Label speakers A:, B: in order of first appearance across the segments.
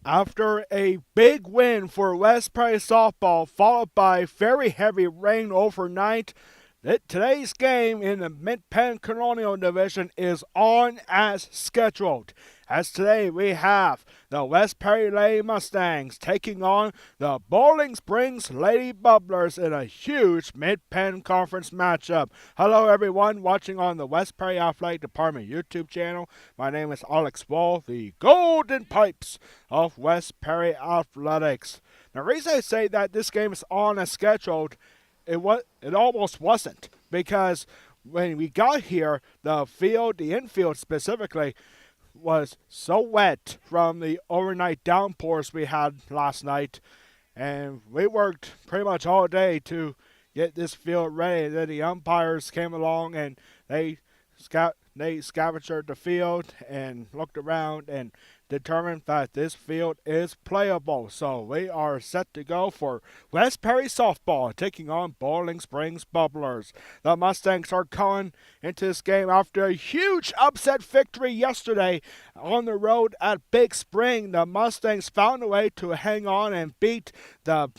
A: After a big win for West Prairie softball, followed by very heavy rain overnight, today's game in the Mid-Penn Colonial Division is on as scheduled. As today we have the West Prairie Lady Mustangs taking on the Bowling Springs Lady Bubblers in a huge Mid-Penn Conference matchup. Hello everyone watching on the West Prairie Athletic Department YouTube channel. My name is Alex Wall, the Golden Pipes of West Prairie Athletics. The reason I say that this game is on as scheduled, it almost wasn't, because when we got here, the infield specifically, was so wet from the overnight downpours we had last night, and we worked pretty much all day to get this field ready. Then the umpires came along and they scavenged the field and looked around and determined that this field is playable. So we are set to go for West Prairie softball taking on Bowling Springs Bubblers. The Mustangs are coming into this game after a huge upset victory yesterday on the road at Big Spring. The Mustangs found a way to hang on and beat the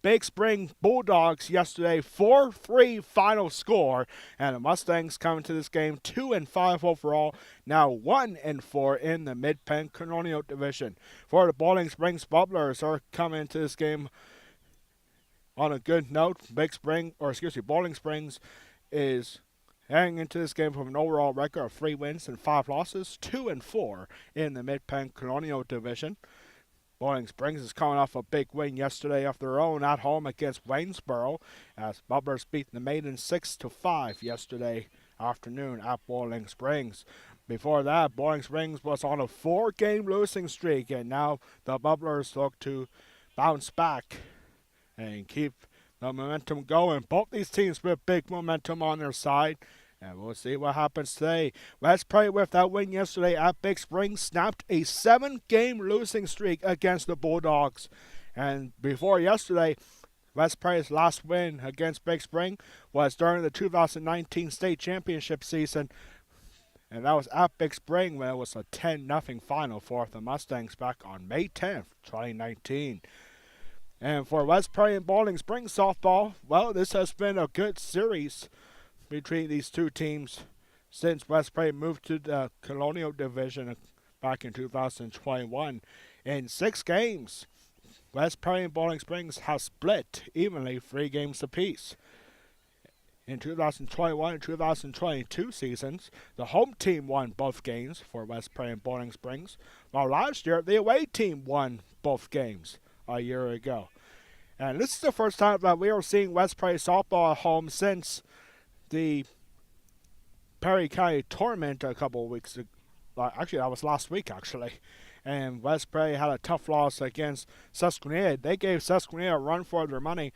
A: Big Spring Bulldogs yesterday, 4-3 final score, and the Mustangs come into this game 2-5 overall, now 1-4 in the Mid-Penn Colonial Division. For the Bowling Springs Bubblers are coming into this game on a good note. Bowling Springs is heading into this game from an overall record of 3 wins and 5 losses, 2-4 in the Mid-Penn Colonial Division. Bowling Springs is coming off a big win yesterday of their own at home against Waynesboro, as Bubblers beat the Maidens 6-5 yesterday afternoon at Bowling Springs. Before that, Bowling Springs was on a 4-game losing streak, and now the Bubblers look to bounce back and keep the momentum going. Both these teams with big momentum on their side, and we'll see what happens today. West Prairie, with that win yesterday at Big Spring, snapped a 7-game losing streak against the Bulldogs. And before yesterday, West Prairie's last win against Big Spring was during the 2019 state championship season, and that was at Big Spring when it was a 10-0 final for the Mustangs back on May 10th, 2019. And for West Prairie and Bowling Springs softball, well, this has been a good series between these two teams since West Prairie moved to the Colonial Division back in 2021. In 6 games, West Prairie and Bowling Springs have split evenly 3 games apiece. In 2021 and 2022 seasons, the home team won both games for West Prairie and Bowling Springs, while last year the away team won both games a year ago. And this is the first time that we are seeing West Prairie softball at home since the Perry County tournament a couple of weeks ago. Actually, that was last week, actually. And West Prairie had a tough loss against Susquehanna. They gave Susquehanna a run for their money.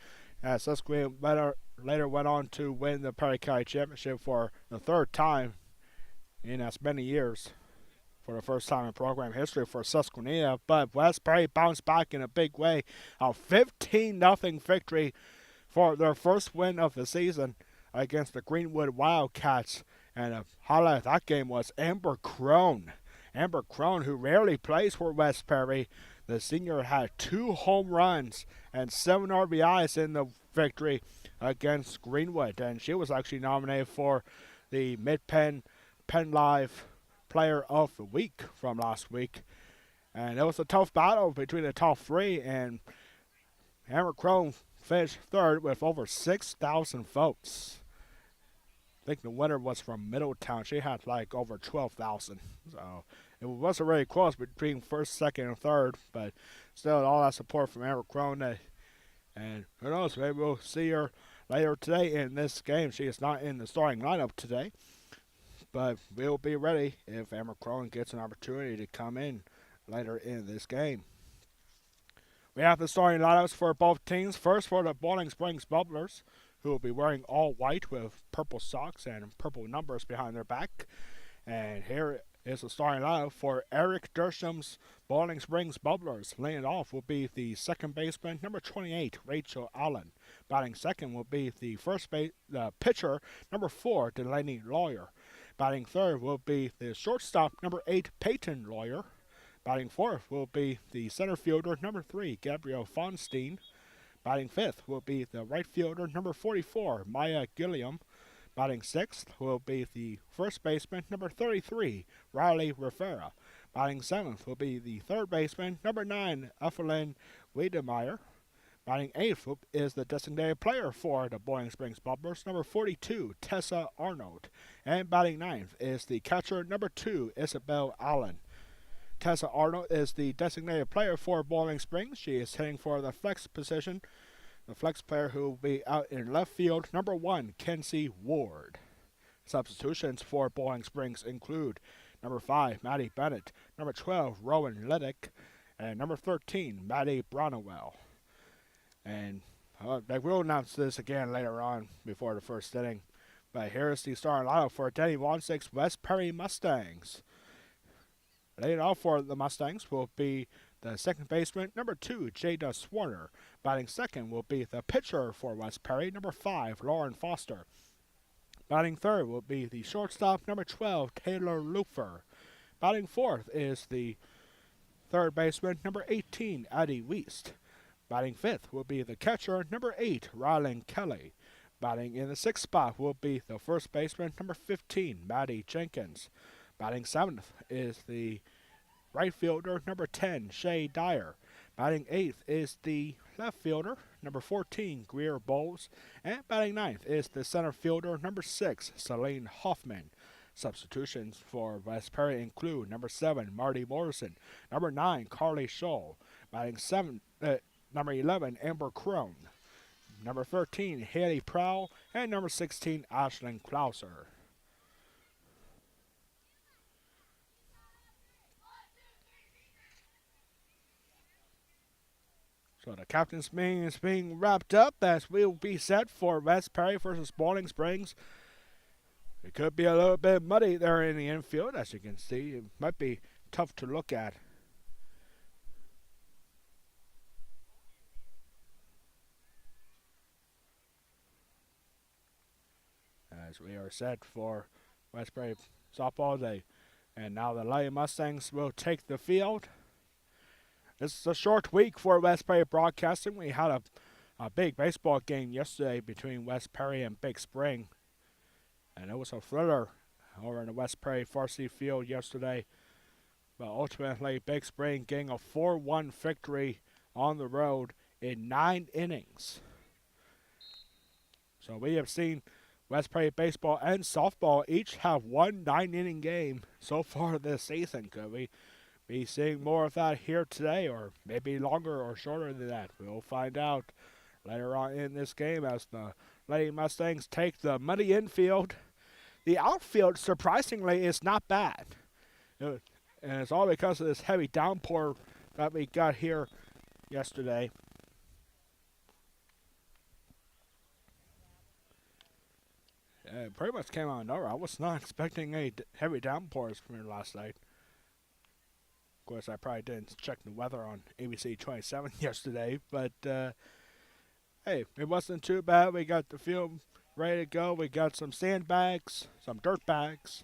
A: Susquehanna later went on to win the Perry County championship for the 3rd time in as many years, for the first time in program history for Susquehanna. But West Prairie bounced back in a big way. A 15-0 victory for their first win of the season against the Greenwood Wildcats. And the highlight of that game was Amber Crone. Amber Crone, who rarely plays for West Prairie, the senior had 2 home runs and 7 RBIs in the victory against Greenwood. And she was actually nominated for the Mid-Penn Penn Live Player of the Week from last week. And it was a tough battle between the top 3, and Amber Crone finished 3rd with over 6,000 votes. I think the winner was from Middletown. She had like over 12,000. So it wasn't really close between 1st, 2nd, and 3rd. But still, all that support from Amber Crone. And who knows, maybe we'll see her later today in this game. She is not in the starting lineup today. But we'll be ready if Amber Crone gets an opportunity to come in later in this game. We have the starting lineups for both teams. First, for the Bowling Springs Bubblers, who will be wearing all white with purple socks and purple numbers behind their back. And here is the starting lineup for Eric Dersham's Bowling Springs Bubblers. Laying off will be the second baseman, number 28, Rachel Allen. Batting second will be the pitcher, number 4, Delaney Lawyer. Batting third will be the shortstop, number 8, Peyton Lawyer. Batting fourth will be the center fielder, number 3, Gabriel Fonstein. Batting fifth will be the right fielder, number 44, Maya Gilliam. Batting sixth will be the first baseman, number 33, Riley Rivera. Batting seventh will be the third baseman, number 9, Evelyn Wiedemeyer. Batting eighth is the designated player for the Boiling Springs Bubblers, number 42, Tessa Arnold. And batting ninth is the catcher, number 2, Isabel Allen. Tessa Arnold is the designated player for Boiling Springs. She is hitting for the flex position. The flex player who will be out in left field, number 1, Kenzie Ward. Substitutions for Boiling Springs include number 5, Maddie Bennett, number 12, Rowan Liddick, and number 13, Maddie Brownwell. And they will announce this again later on before the first inning. But here's the starting lineup for Denny 1-6 West Perry Mustangs. Leading off for the Mustangs will be the second baseman, number 2, Jada Swarner. Batting second will be the pitcher for West Perry, number 5, Lauren Foster. Batting third will be the shortstop, number 12, Taylor Lufer. Batting fourth is the third baseman, number 18, Addie Weist. Batting fifth will be the catcher, number 8, Rylan Kelly. Batting in the sixth spot will be the first baseman, number 15, Maddie Jenkins. Batting seventh is the right fielder, number 10, Shay Dyer. Batting eighth is the left fielder, number 14, Greer Bowles. And batting ninth is the center fielder, number 6, Celine Hoffman. Substitutions for West Perry include number 7, Marty Morrison, number 9, Carly Scholl. Batting number 11, Amber Crone. Number 13, Haley Prowl. And number 16, Ashlyn Klauser. So the captain's meeting is being wrapped up as we will be set for West Perry versus Boiling Springs. It could be a little bit muddy there in the infield, as you can see. It might be tough to look at. As we are set for West Perry softball day. And now the Lady Mustangs will take the field. This is a short week for West Perry Broadcasting. We had a big baseball game yesterday between West Perry and Big Spring. And it was a thriller over in the West Perry varsity field yesterday. But ultimately, Big Spring getting a 4-1 victory on the road in 9 innings. So we have seen West Perry baseball and softball each have one 9-inning game so far this season. Could we be seeing more of that here today, or maybe longer or shorter than that? We'll find out later on in this game as the Lady Mustangs take the muddy infield. The outfield, surprisingly, is not bad. And it's all because of this heavy downpour that we got here yesterday. It pretty much came out of nowhere. I was not expecting any heavy downpours from here last night. Of course, I probably didn't check the weather on ABC 27 yesterday, but hey, it wasn't too bad. We got the field ready to go. We got some sandbags, some dirt bags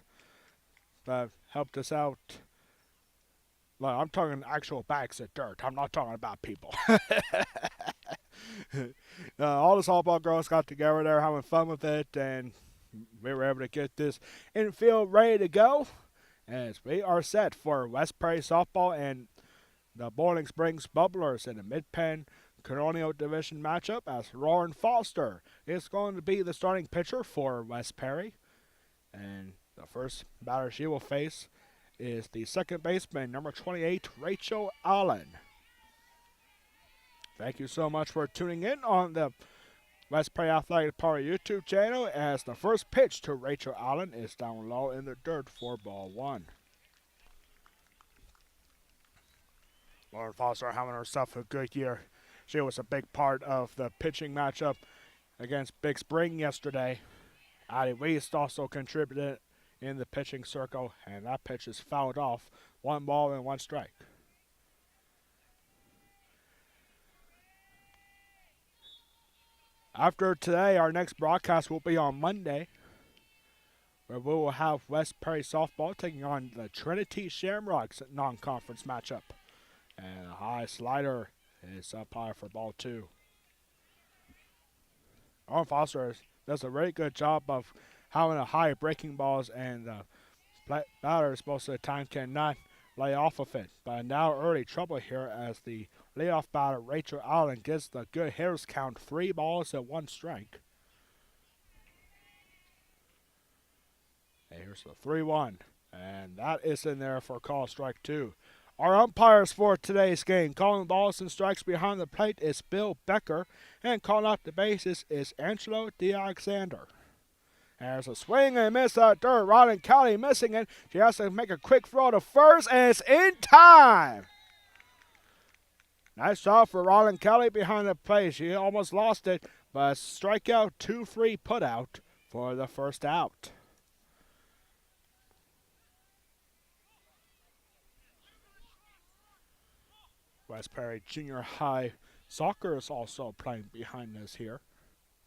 A: that helped us out. Well, I'm talking actual bags of dirt. I'm not talking about people. All the softball girls got together there having fun with it, and we were able to get this infield ready to go. As we are set for West Perry softball and the Boiling Springs Bubblers in the Mid-Penn Colonial Division matchup, as Lauren Foster is going to be the starting pitcher for West Perry. And the first batter she will face is the second baseman, number 28, Rachel Allen. Thank you so much for tuning in on the West Perry Athletic Power YouTube channel, as the first pitch to Rachel Allen is down low in the dirt for ball 1. Lauren Foster having herself a good year. She was a big part of the pitching matchup against Big Spring yesterday. Addie Weist also contributed in the pitching circle, and that pitch is fouled off. 1 ball and 1 strike. After today, our next broadcast will be on Monday. where we will have West Prairie softball taking on the Trinity Shamrocks non-conference matchup. And a high slider is up high for ball 2. Owen Foster does a very good job of having a high breaking balls, and the batters most of the time cannot lay off of it. But now early trouble here as the leadoff batter Rachel Allen gets the good hitters count, 3 balls and 1 strike. And here's the 3-1, and that is in there for call strike 2. Our umpires for today's game, calling balls and strikes behind the plate is Bill Becker, and calling out the bases is Angelo DeAlexander. There's a swing and a miss out dirt. Ronald Kelly missing it. She has to make a quick throw to first, and it's in time. Nice job for Ronald Kelly behind the plate. She almost lost it, but strikeout 2-3 put out for the first out. West Prairie Junior High Soccer is also playing behind us here.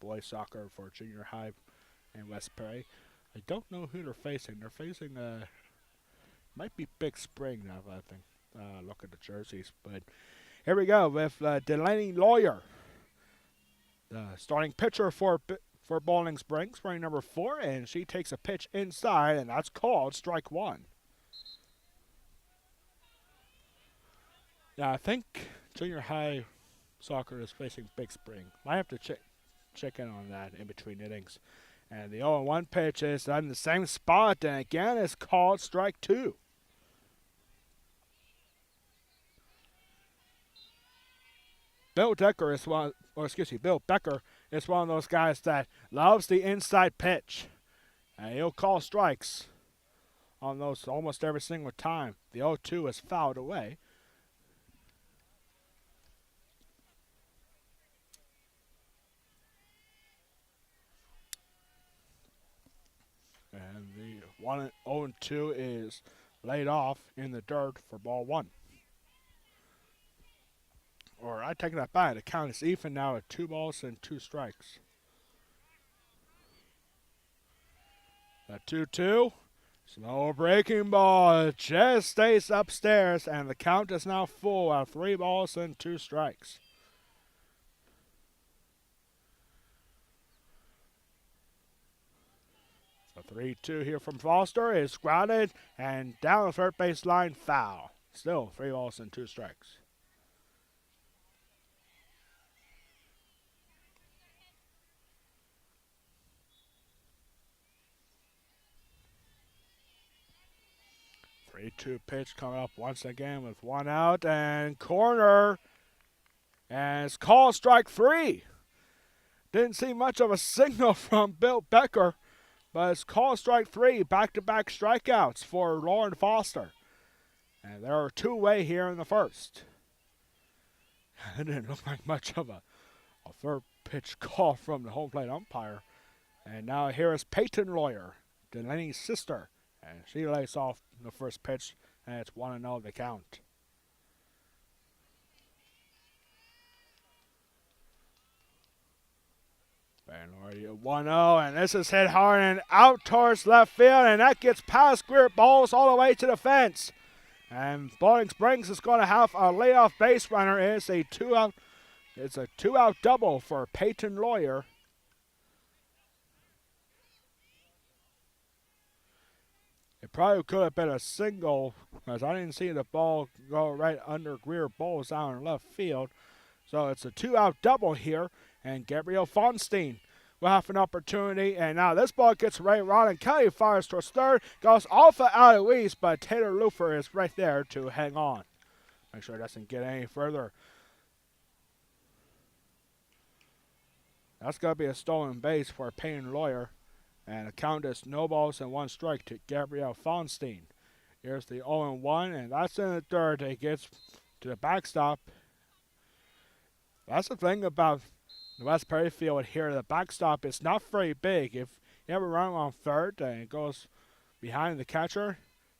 A: Boys soccer for Junior High and West Prairie. I don't know who they're facing. They're facing might be Big Spring now, I think. Look at the jerseys. But here we go with Delaney Lawyer, the starting pitcher for Bowling Springs, wearing number 4, and she takes a pitch inside, and that's called strike 1. Now I think Junior High Soccer is facing Big Spring. Might have to check in on that in between innings. And the 0-1 pitch is in the same spot, and again it's called strike 2. Bill Becker is one of those guys that loves the inside pitch, and he'll call strikes on those almost every single time. The 0-2 is fouled away. And the 1-0-2 is laid off in the dirt for ball 1. Or I take that back. The count is even now at 2 balls and 2 strikes. The 2-2. Slow breaking ball. It just stays upstairs, and the count is now full at 3 balls and 2 strikes. The 3-2 here from Foster is grounded and down the third base line, foul. Still 3 balls and 2 strikes. The 3-2 pitch coming up once again with 1 out and corner. And it's called strike 3. Didn't see much of a signal from Bill Becker, but it's called strike 3. Back-to-back strikeouts for Lauren Foster. And there are 2-way here in the first. It didn't look like much of a third pitch call from the home plate umpire. And now here is Peyton Lawyer, Delaney's sister. And she lays off the first pitch, and it's 1-0 the count. Peyton Lawyer 1-0, and this is hit hard and out towards left field, and that gets past Greer balls all the way to the fence. And Bowling Springs is going to have a layoff base runner. It's a 2-out double for Peyton Lawyer. It probably could have been a single, because I didn't see the ball go right under Greer Bowles out in left field. So it's a 2-out double here, and Gabrielle Fonstein will have an opportunity. And now this ball gets right around, and Kelly fires towards third, goes off of Eloise, but Taylor Lufer is right there to hang on. Make sure it doesn't get any further. That's going to be a stolen base for Payne Lawyer. And the count is no balls and 1 strike to Gabrielle Fonstein. Here's the 0-1, and that's in the third. It gets to the backstop. That's the thing about the West Prairie field here. The backstop is not very big. If you have a run on third and it goes behind the catcher,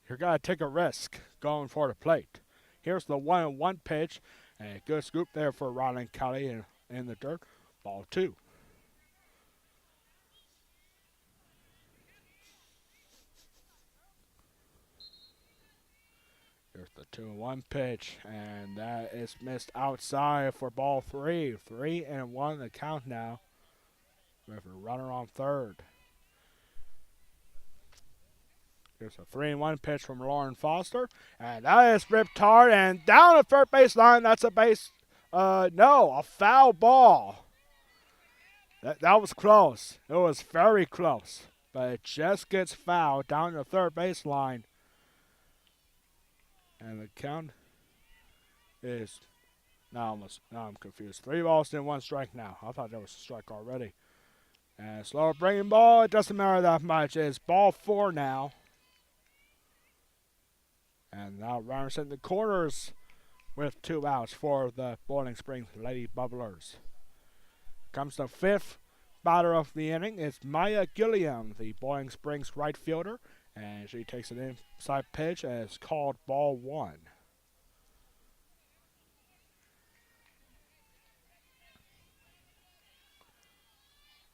A: you're going to take a risk going for the plate. Here's the 1-1 pitch, and a good scoop there for Ronald Kelly in the dirt. Ball 2. 2-1 pitch, and that is missed outside for ball 3. 3-1 the count now with a runner on third. Here's a 3-1 pitch from Lauren Foster, and that is ripped hard and down the third base line. That's a a foul ball. That was close. It was very close, but it just gets fouled down the third base line. And the count is now I'm confused. 3 balls and 1 strike now. I thought that was a strike already. And slower bringing ball. It doesn't matter that much. It's ball 4 now. And now runners in the corners with 2 outs for the Boiling Springs Lady Bubblers. Comes the 5th batter of the inning. It's Maya Gilliam, the Boiling Springs right fielder. And she takes an inside pitch and it's called ball 1.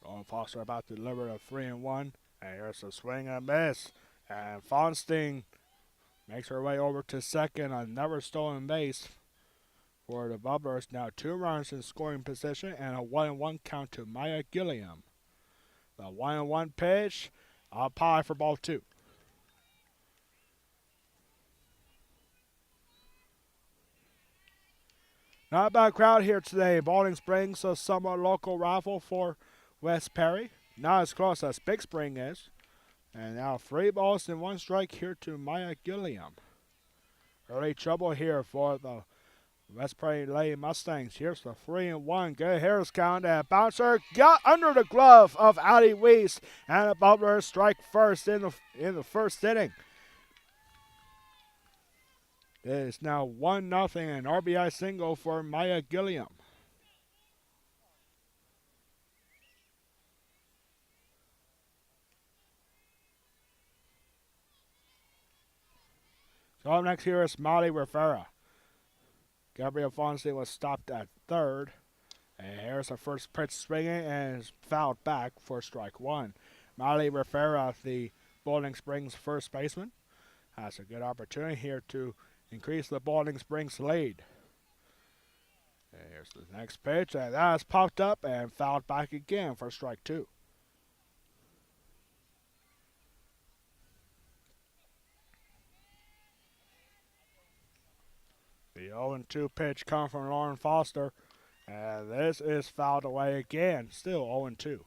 A: Lauren Foster about to deliver a 3-1. And here's a swing and a miss. And Fonstein makes her way over to second. Another stolen base for the Bubblers. Now 2 runs in scoring position and a 1-1 count to Maya Gilliam. The 1-1 pitch up high for ball 2. Not a bad crowd here today. Boiling Springs, a somewhat local rival for West Perry. Not as close as Big Spring is. And now 3 balls and 1 strike here to Maya Gilliam. Early trouble here for the West Perry Lady Mustangs. Here's the 3-1. Good Harris count. And bouncer got under the glove of Addie Weiss. And the Bubblers strike first in the first inning. It is now 1-0, an RBI single for Maya Gilliam. So up next here is Molly Rivera. Gabriel Fonseca was stopped at third. And here's the first pitch swinging and is fouled back for strike 1. Molly Rivera, the Boiling Springs first baseman, has a good opportunity here to increase the Boiling Springs lead. And here's the next pitch, and that has popped up and fouled back again for strike 2. The 0-2 pitch comes from Lauren Foster, and this is fouled away again, still 0-2.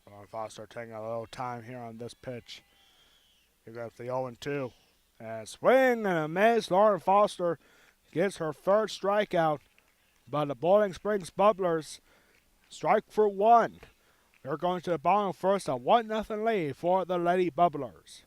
A: Lauren Foster taking a little time here on this pitch. Here goes the 0-2. And swing and a miss. Lauren Foster gets her third strikeout. But the Boiling Springs Bubblers strike for 1. They're going to the bottom first, a 1-0 lead for the Lady Bubblers.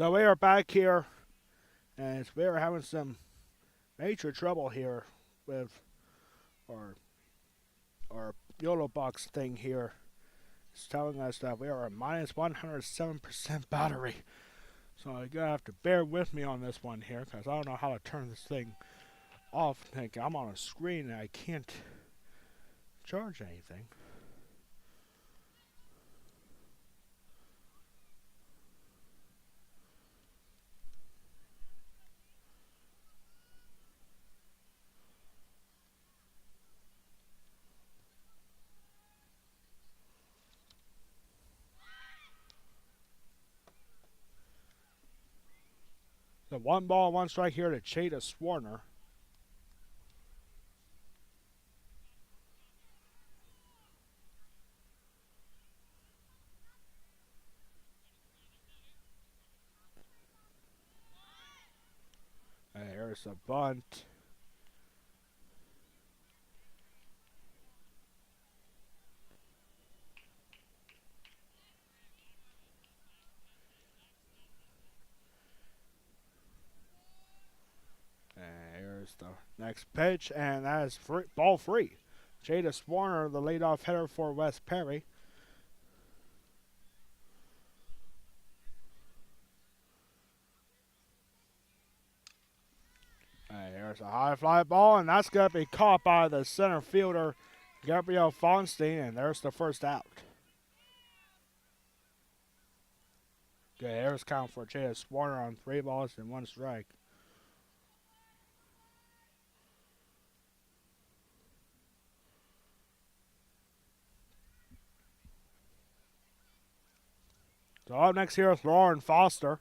A: So we are back here, and we are having some major trouble here with our YOLO box thing here. It's telling us that we are at minus 107% battery. So you're gonna have to bear with me on this one here, because I don't know how to turn this thing off. I'm on a screen and I can't charge anything. So 1 ball, 1 strike here to Chavis Warner. And there's a bunt. And here's the next pitch, and that is free, ball free. Chavis Warner, the leadoff hitter for West Perry. And here's a high fly ball, and that's going to be caught by the center fielder, Gabriel Fonstein, and there's the first out. Good here's count for Chavis Warner on 3 balls and 1 strike. So up next here is Lauren Foster,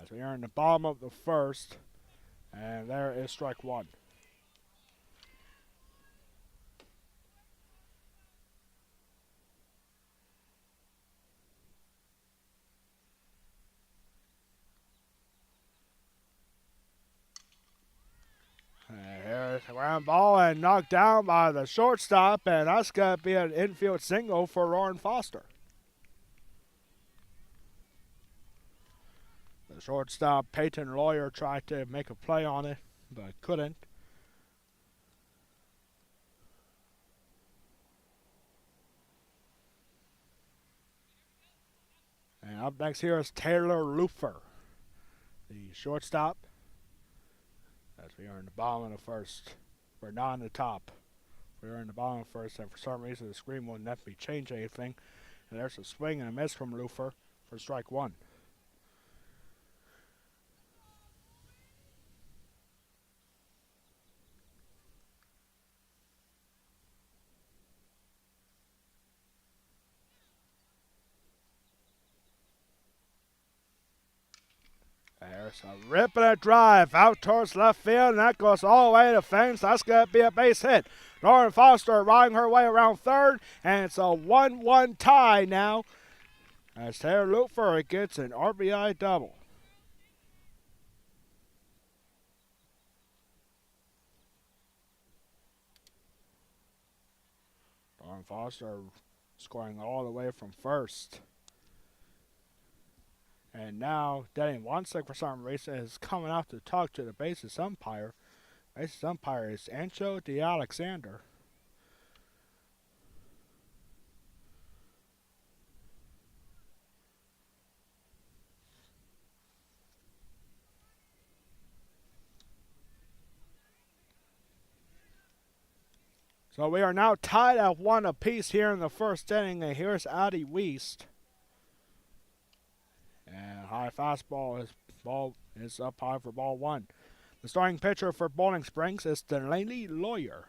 A: as we are in the bottom of the first, and there is strike 1. And here's a ground ball and knocked down by the shortstop, and that's going to be an infield single for Lauren Foster. The shortstop, Peyton Lawyer, tried to make a play on it, but couldn't. And up next here is Taylor Lufer, the shortstop. As we are in the bottom of the first. We're not in the top. We are in the bottom of the first, and for some reason the screen won't let me change anything. And there's a swing and a miss from Lufer for strike 1. There's a rip and a drive out towards left field, and that goes all the way to the fence. That's going to be a base hit. Lauren Foster riding her way around third, and it's a 1-1 tie now as Taylor Lufer gets an RBI double. Lauren Foster scoring all the way from first. And now Denny Wansick, for some reason, is coming out to talk to the bases umpire. Bases umpire is Ancho DeAlexander. So we are now tied at 1 apiece here in the first inning, and here's Addie Wiest. And high fastball is up high for ball 1. The starting pitcher for Bowling Springs is Delaney Lawyer.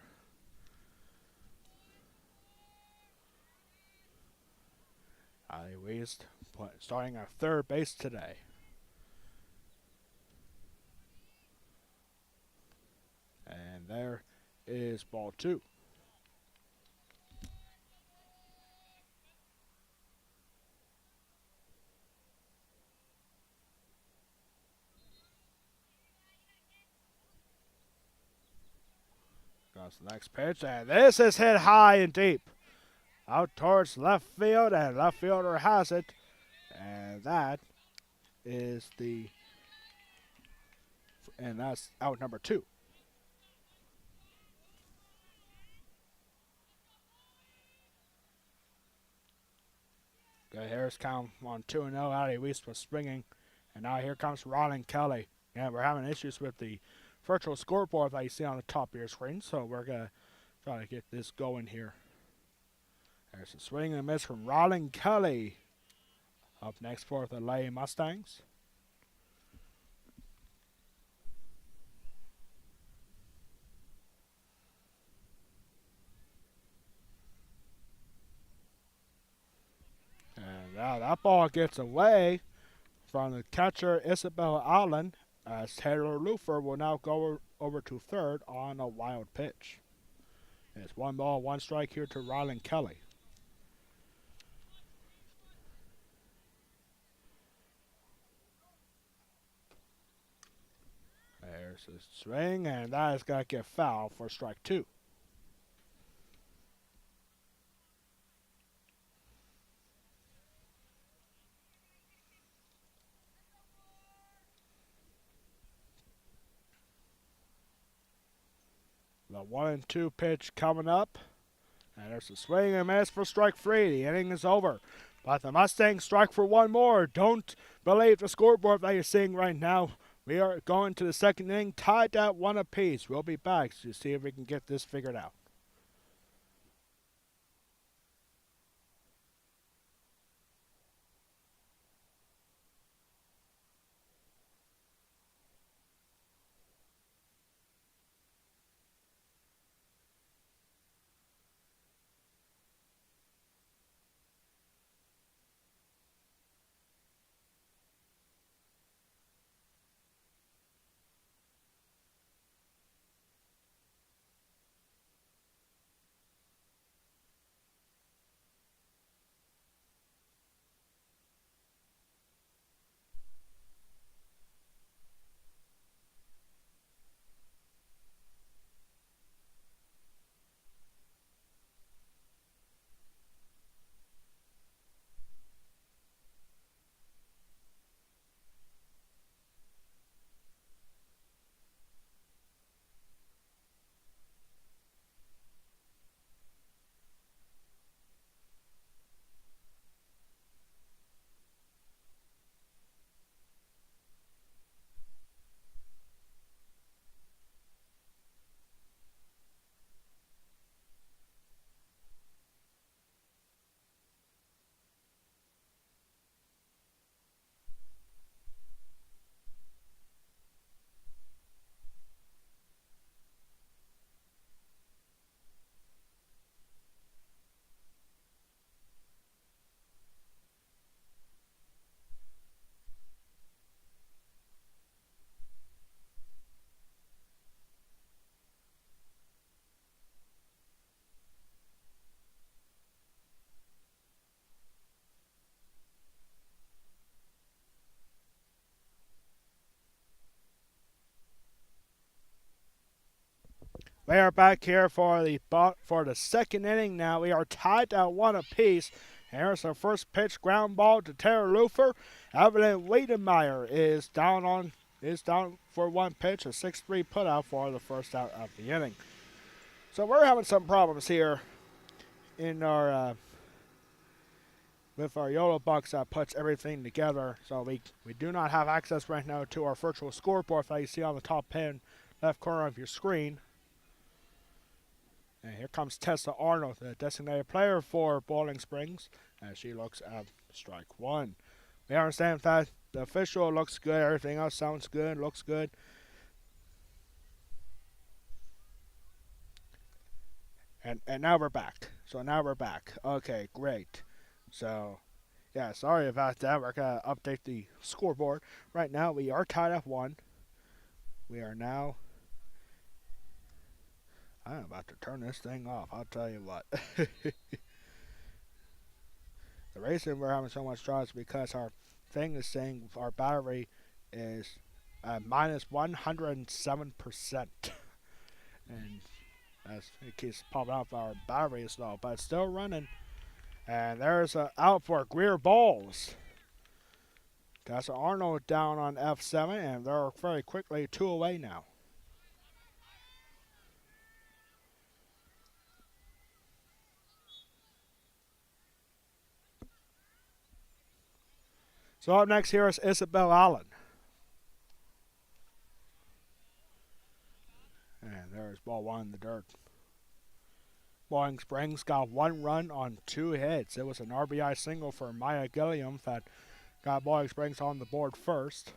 A: Addie Wiest starting at third base today. And there is ball 2. Goes the next pitch, and this is hit high and deep. Out towards left field, and left fielder has it. And that is and that's out number 2. Okay, Harris count on 2-0. Addie Weiss was swinging. And now here comes Ron Kelly. And we're having issues with the virtual scoreboard that you see on the top of your screen. So we're going to try to get this going here. There's a swing and a miss from Ron Kelly. Up next for the Lady Mustangs. And now that ball gets away from the catcher, Isabel Allen, as Taylor Lufer will now go over to third on a wild pitch. It's 1 ball, 1 strike here to Ron Kelly. There's a swing, and that is going to get foul for strike 2. The 1-2 pitch coming up. And there's a swing and miss for strike 3. The inning is over. But the Mustangs strike for 1 more. Don't believe the scoreboard that you're seeing right now. We are going to the second inning, tied at 1 apiece. We'll be back to see if we can get this figured out. We are back here for the second inning now. We are tied at 1 apiece. Here's our first pitch, ground ball to Taylor Lufer. Evelyn Wiedemeyer is down for 1 pitch, a 6-3 putout for the first out of the inning. So we're having some problems here in our with our YOLO box that puts everything together. So we do not have access right now to our virtual scoreboard that you see on the top pan left corner of your screen. And here comes Tessa Arnold, the designated player for Bowling Springs, as she looks at strike 1. We understand that the official looks good, everything else sounds good, looks good. And now we're back. So now we're back. Okay, great. So, yeah, sorry about that. We're going to update the scoreboard. Right now, we are tied at 1. We are now... I'm about to turn this thing off, I'll tell you what. The reason we're having so much trouble is because our thing is saying our battery is minus 107%. And it keeps popping up our battery is low, but it's still running. And there's a out for Greer Bowles. Casa Arnold down on F7, and they're very quickly 2 away now. So up next here is Isabel Allen. And there's ball 1 in the dirt. Bowling Springs got 1 run on 2 hits. It was an RBI single for Maya Gilliam that got Bowling Springs on the board first.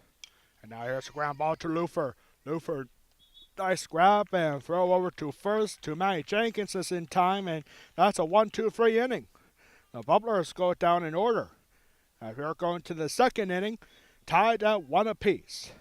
A: And now here's a ground ball to Lufer. Lufer, nice grab and throw over to first to Matty Jenkins is in time, and that's a 1-2-3 inning. The Bubblers go down in order. Now we're going to the second inning, tied at 1 apiece.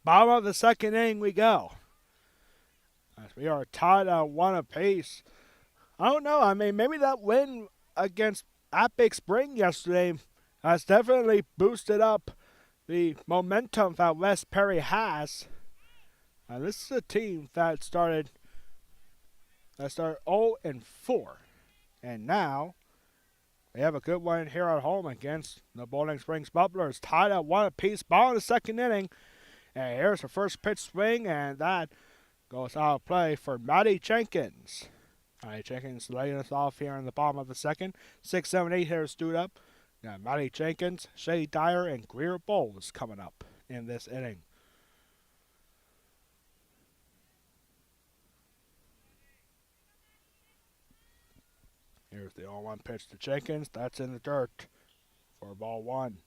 A: Bottom of the second inning we go. As we are tied at 1 apiece. I don't know. I mean, maybe that win against Big Spring yesterday has definitely boosted up the momentum that West Perry has. And this is a team that started 0-4. And now they have a good one here at home against the Bowling Springs Bubblers. Tied at 1 apiece. Ball in the second inning. And here's the first pitch swing, and that goes out of play for Matty Jenkins. Matty Jenkins laying us off here in the bottom of the second. 6, 7, 8 hitters stood up. Now Matty Jenkins, Shea Dyer, and Greer Bowles coming up in this inning. Here's the 0-1 pitch to Jenkins. That's in the dirt for ball 1.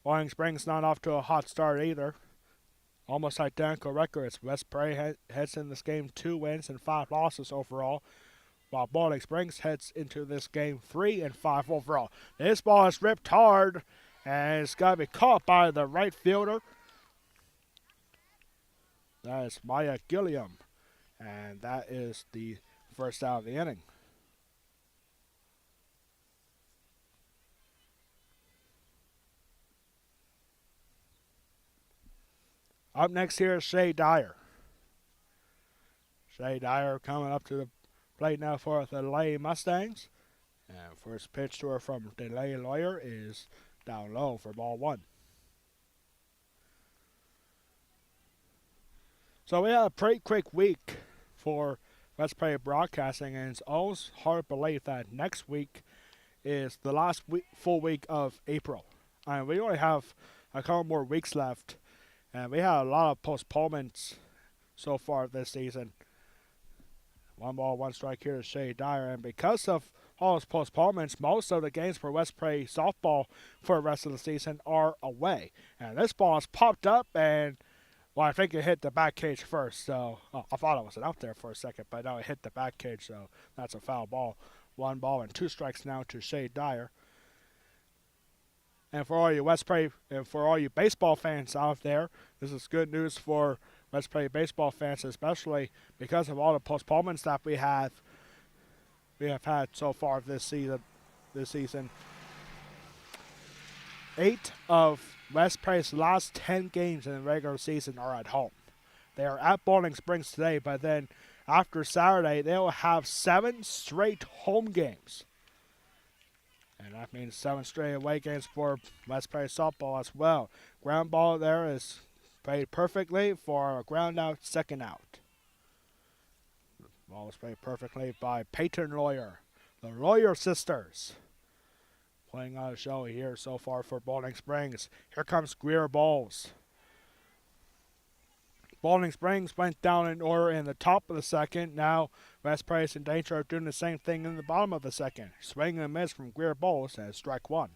A: Bowling Springs not off to a hot start either. Almost identical records. West Prairie heads in this game 2 wins and 5 losses overall, while Bowling Springs heads into this game 3 and 5 overall. This ball is ripped hard, and it's got to be caught by the right fielder. That is Maya Gilliam, and that is the first out of the inning. Up next here is Shea Dyer. Shea Dyer coming up to the plate now for the Delay Mustangs. And first pitch to her from Delay Lawyer is down low for ball 1. So we had a pretty quick week for West Prairie Broadcasting, and it's almost hard to believe that next week is the last full week of April. And we only have a couple more weeks left. And we had a lot of postponements so far this season. 1 ball, 1 strike here to Shea Dyer. And because of all those postponements, most of the games for West Prairie softball for the rest of the season are away. And this ball has popped up, and, well, I think it hit the back cage first. So I thought it wasn't out there for a second, but no, it hit the back cage, so that's a foul ball. 1 ball and 2 strikes now to Shea Dyer. And for all you West Prairie and for all you baseball fans out there, this is good news for West Prairie baseball fans, especially because of all the postponements that we have had so far this season. 8 of West Prairie's last 10 games in the regular season are at home. They are at Bowling Springs today, but then after Saturday, they'll have 7 straight home games. And that means 7 straight away games for West Prairie softball as well. Ground ball there is played perfectly for a ground out, second out. Ball was played perfectly by Peyton Lawyer. The Lawyer sisters playing on a show here so far for Bowling Springs. Here comes Greer Bowles. Bowling Springs went down in order in the top of the second. Now West Prairie and Danger are doing the same thing in the bottom of the second. Swing and a miss from Greer Bowles and strike one.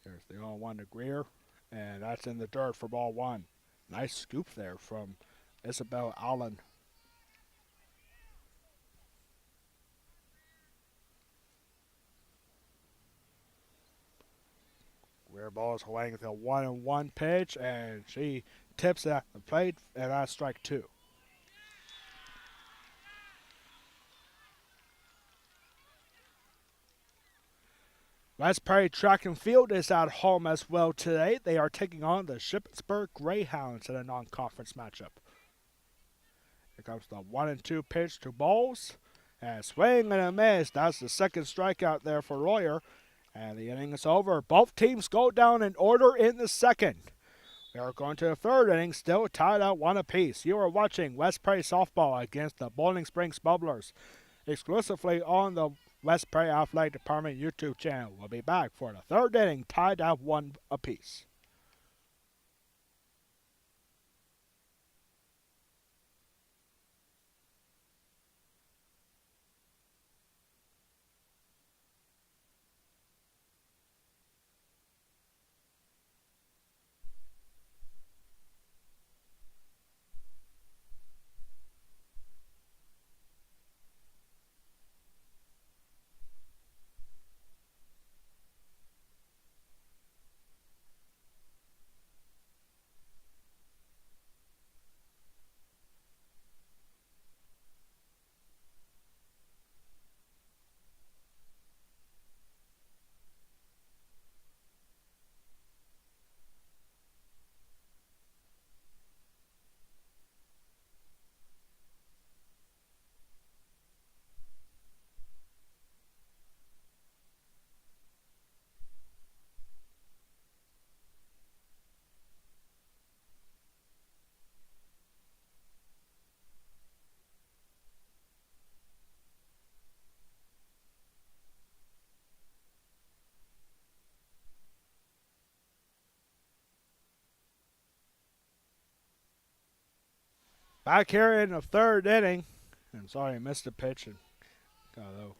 A: There's the 0-1 to Greer, and that's in the dirt for ball one. Nice scoop there from Isabel Allen. Greer Bowles weighing the 1-1 pitch, and she tips at the plate, and that's strike two. West Prairie Track and Field is at home as well today. They are taking on the Shippensburg Greyhounds in a non-conference matchup. Here comes the 1-2 pitch to Bowles. And swing and a miss. That's the second strikeout there for Lawyer. And the inning is over. Both teams go down in order in the second. We are going to the third inning, still tied at 1 apiece. You are watching West Prairie softball against the Bowling Springs Bubblers, exclusively on the West Prairie Athletic Department YouTube channel. We'll be back for the third inning, tied at 1 apiece. Back here in the third inning. I'm sorry I missed the pitch and got a little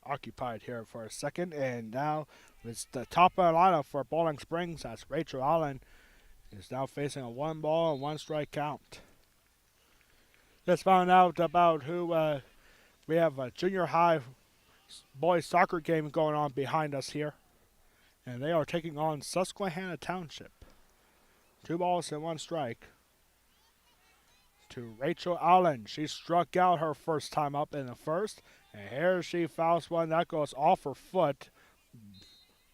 A: occupied here for a second. And now it's the top of the lineup for Bowling Springs. That's Rachel Allen is now facing a 1-ball and 1 strike count. Just found out about who we have a junior high boys soccer game going on behind us here. And they are taking on Susquehanna Township. 2 balls and 1 strike to Rachel Allen. She struck out her first time up in the first. And here she fouls one that goes off her foot.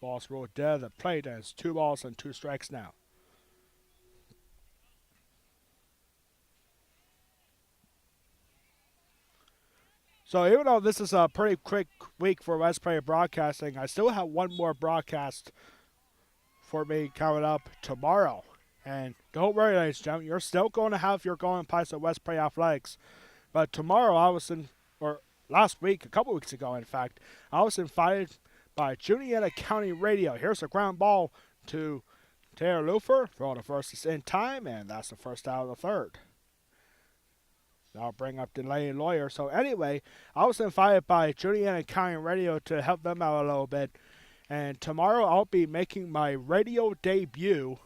A: Ball's rolled dead at the plate, and it's 2 balls and 2 strikes now. So even though this is a pretty quick week for West Prairie Broadcasting, I still have one more broadcast for me coming up tomorrow. And don't worry, ladies and gentlemen, you're still going to have your Golden Pies at West Prairie Athletics. But tomorrow last week, a couple weeks ago in fact, I was invited by Juniata County Radio. Here's a ground ball to Taylor Lufer. Throw the first is in time, and that's the first out of the third. I'll bring up Delaney Lawyer. So anyway, I was invited by Juniata County Radio to help them out a little bit. And tomorrow I'll be making my radio debut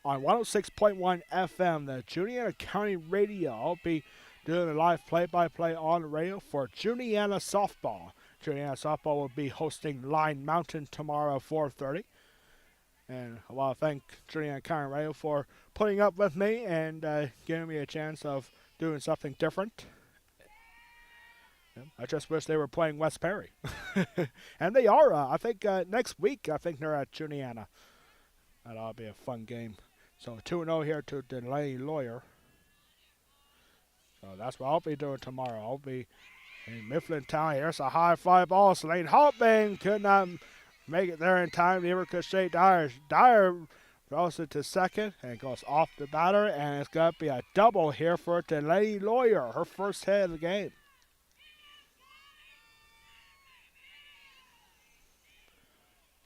A: on 106.1 FM, the Juniata County Radio. I'll be doing a live play-by-play on the radio for Juniata Softball. Juniata Softball will be hosting Line Mountain tomorrow at 4:30. And I want to thank Juniata County Radio for putting up with me and giving me a chance of doing something different. I just wish they were playing West Perry. And they are. I think next week, I think they're at Juniana. That'll be a fun game. So 2-0 here to Delaney Lawyer. So that's what I'll be doing tomorrow. I'll be in Mifflin Town. Here's a high fly ball. Selene Hopman could not make it there in time. Neither could Shay Dyer. Dyer throws it to second and goes off the batter. And it's going to be a double here for Delaney Lawyer. Her first hit of the game.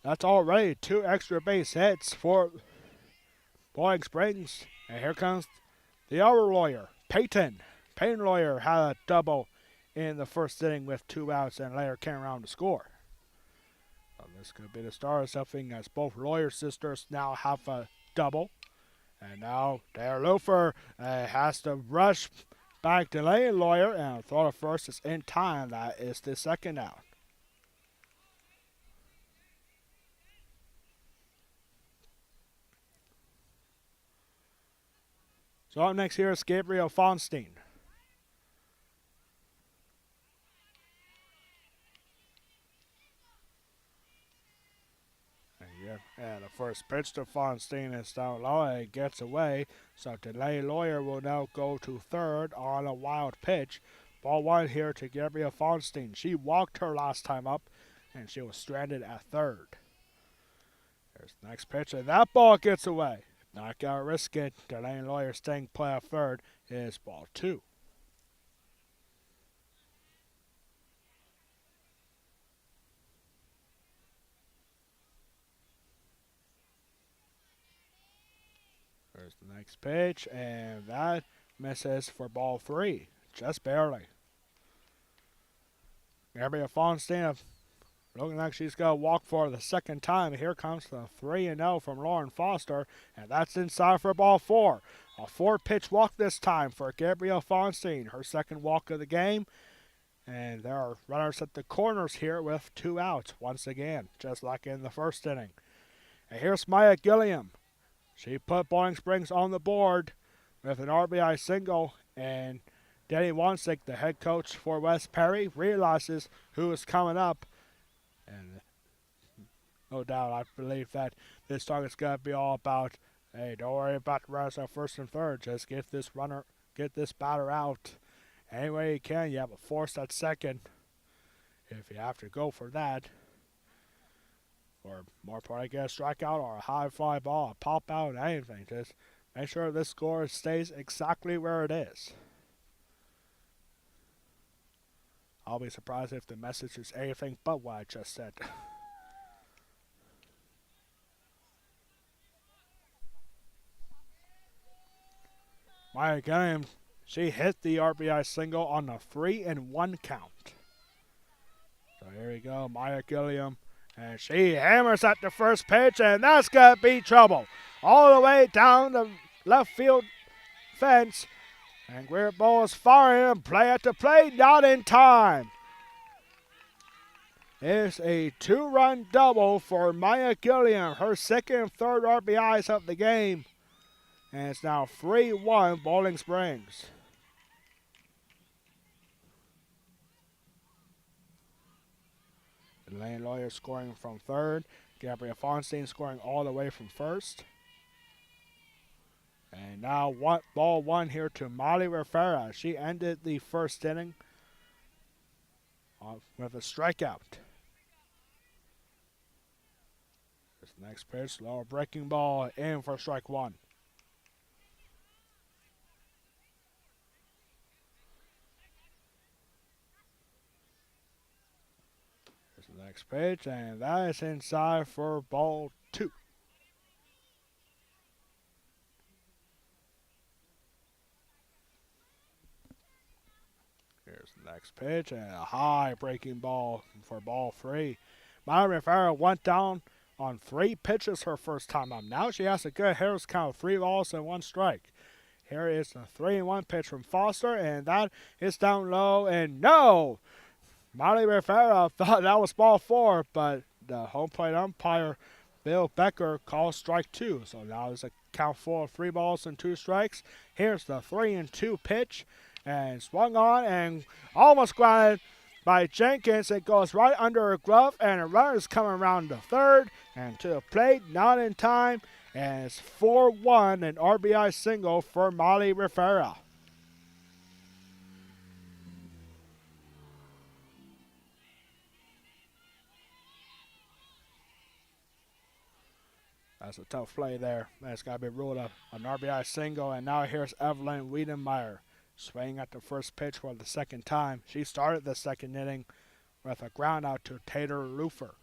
A: That's already 2 extra base hits for Boiling Springs. And here comes the other Lawyer, Peyton. Peyton Lawyer had a double in the first inning with 2 outs and later came around to score. So this could be the start of something as both Lawyer sisters now have a double. And now Dare Lofer has to rush back to Delaney Lawyer and throw to first is in time. That is the second out. So up next here is Gabriel Fonstein. And the first pitch to Fonstein is down low and it gets away. So Delaney Lawyer will now go to third on a wild pitch. Ball 1 here to Gabriel Fonstein. She walked her last time up and she was stranded at third. There's the next pitch and that ball gets away. Not gonna risk it. Delaney Lawyer staying play at third is ball 2. There's the next pitch, and that misses for ball 3, just barely. Gabriel Fonstein looking like she's going to walk for the second time. Here comes the 3-0 from Lauren Foster, and that's inside for ball 4. A 4-pitch walk this time for Gabriel Fonstein, her second walk of the game. And there are runners at the corners here with 2 outs once again, just like in the first inning. And here's Maya Gilliam. She put Boiling Springs on the board with an RBI single, and Danny Wansick, the head coach for West Perry, realizes who is coming up. And no doubt, I believe that this song is going to be all about, hey, don't worry about the runners at first and third. Just get this batter out any way you can. You have a force at second if you have to go for that. Or more probably get a strikeout or a high fly ball, a pop out, anything. Just make sure this score stays exactly where it is. I'll be surprised if the message is anything but what I just said. Maya Gilliam, she hit the RBI single on a 3-1 count. So here we go, Maya Gilliam. And she hammers at the first pitch, and that's going to be trouble. All the way down the left field fence. And Greer Ball is firing and play at the plate, not in time. It's a 2-run double for Maya Gilliam, her second and third RBIs of the game. And it's now 3-1 Boiling Springs. Delaney Lawyer scoring from third. Gabriel Fonstein scoring all the way from first. And now ball 1 here to Molly Rivera. She ended the first inning with a strikeout. This next pitch, lower breaking ball in for strike 1. Next pitch, and that is inside for ball 2. Here's the next pitch, and a high breaking ball for ball 3. Myra Rivera went down on 3 pitches her first time up. Now she has a good hitter's count of 3 balls and 1 strike. Here is the 3-1 pitch from Foster, and that is down low, and no! Molly Rivera thought that was ball 4, but the home plate umpire, Bill Becker, calls strike 2. So now there's a count 4 of 3 balls and 2 strikes. Here's the 3-2 pitch, and swung on and almost grounded by Jenkins. It goes right under her glove, and a runner's coming around the third and to the plate, not in time, and it's 4-1, an RBI single for Molly Rivera. That's a tough play there. That's got to be ruled an RBI single, and now here's Evelyn Wiedemeyer swinging at the first pitch for the second time. She started the second inning with a ground out to Tater Lufer.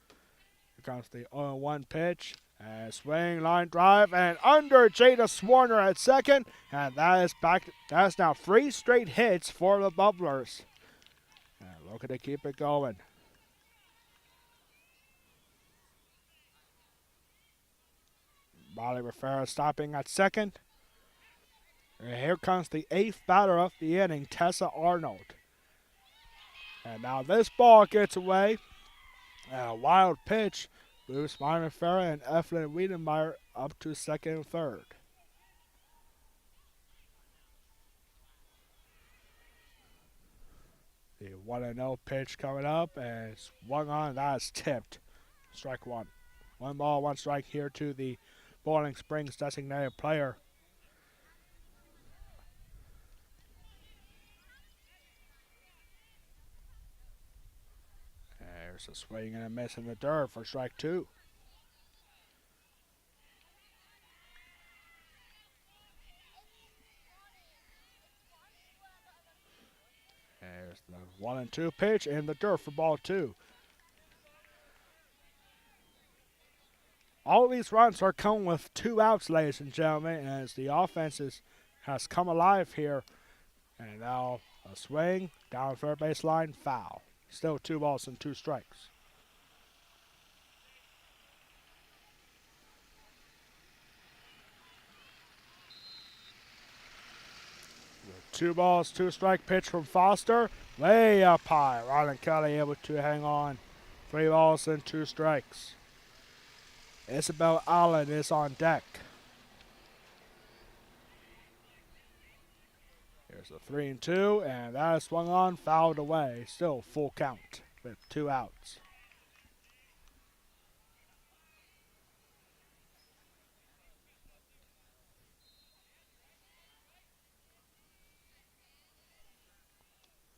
A: Here comes the 0-1 pitch. And swing, line drive, and under Jada Swarner at second. And that is back. That's now 3 straight hits for the Bubblers. And looking to keep it going. Molly Rivera stopping at second. And here comes the 8th batter of the inning, Tessa Arnold. And now this ball gets away. And a wild pitch moves Molly Rivera and Evelyn Wiedemeyer up to second and third. The 1-0 pitch coming up and swung on. That is tipped. Strike one. 1 ball, 1 strike here to the Boiling Springs designated player. There's a swing and a miss in the dirt for strike 2. There's the 1-2 pitch in the dirt for ball 2. All these runs are coming with 2 outs, ladies and gentlemen, as the offense has come alive here. And now a swing down third baseline, foul. Still 2 balls and 2 strikes. The 2 balls, 2 strike pitch from Foster. Way up high. Rylan Kelly able to hang on. 3 balls and 2 strikes. Isabel Allen is on deck. Here's a 3-2, and that is swung on, fouled away. Still full count with 2 outs.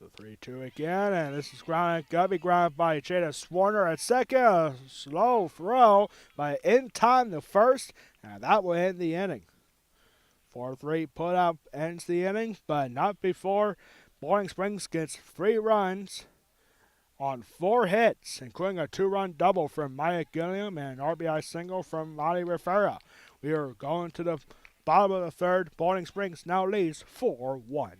A: The 3-2 again, and this is grounded. Gubby grounded by Jada Swarner at second. A slow throw, but in time the first, and that will end the inning. 4-3 put up ends the inning, but not before Boiling Springs gets 3 runs on 4 hits, including a 2-run double from Maya Gilliam and an RBI single from Molly Rivera. We are going to the bottom of the third. Boiling Springs now leads 4-1.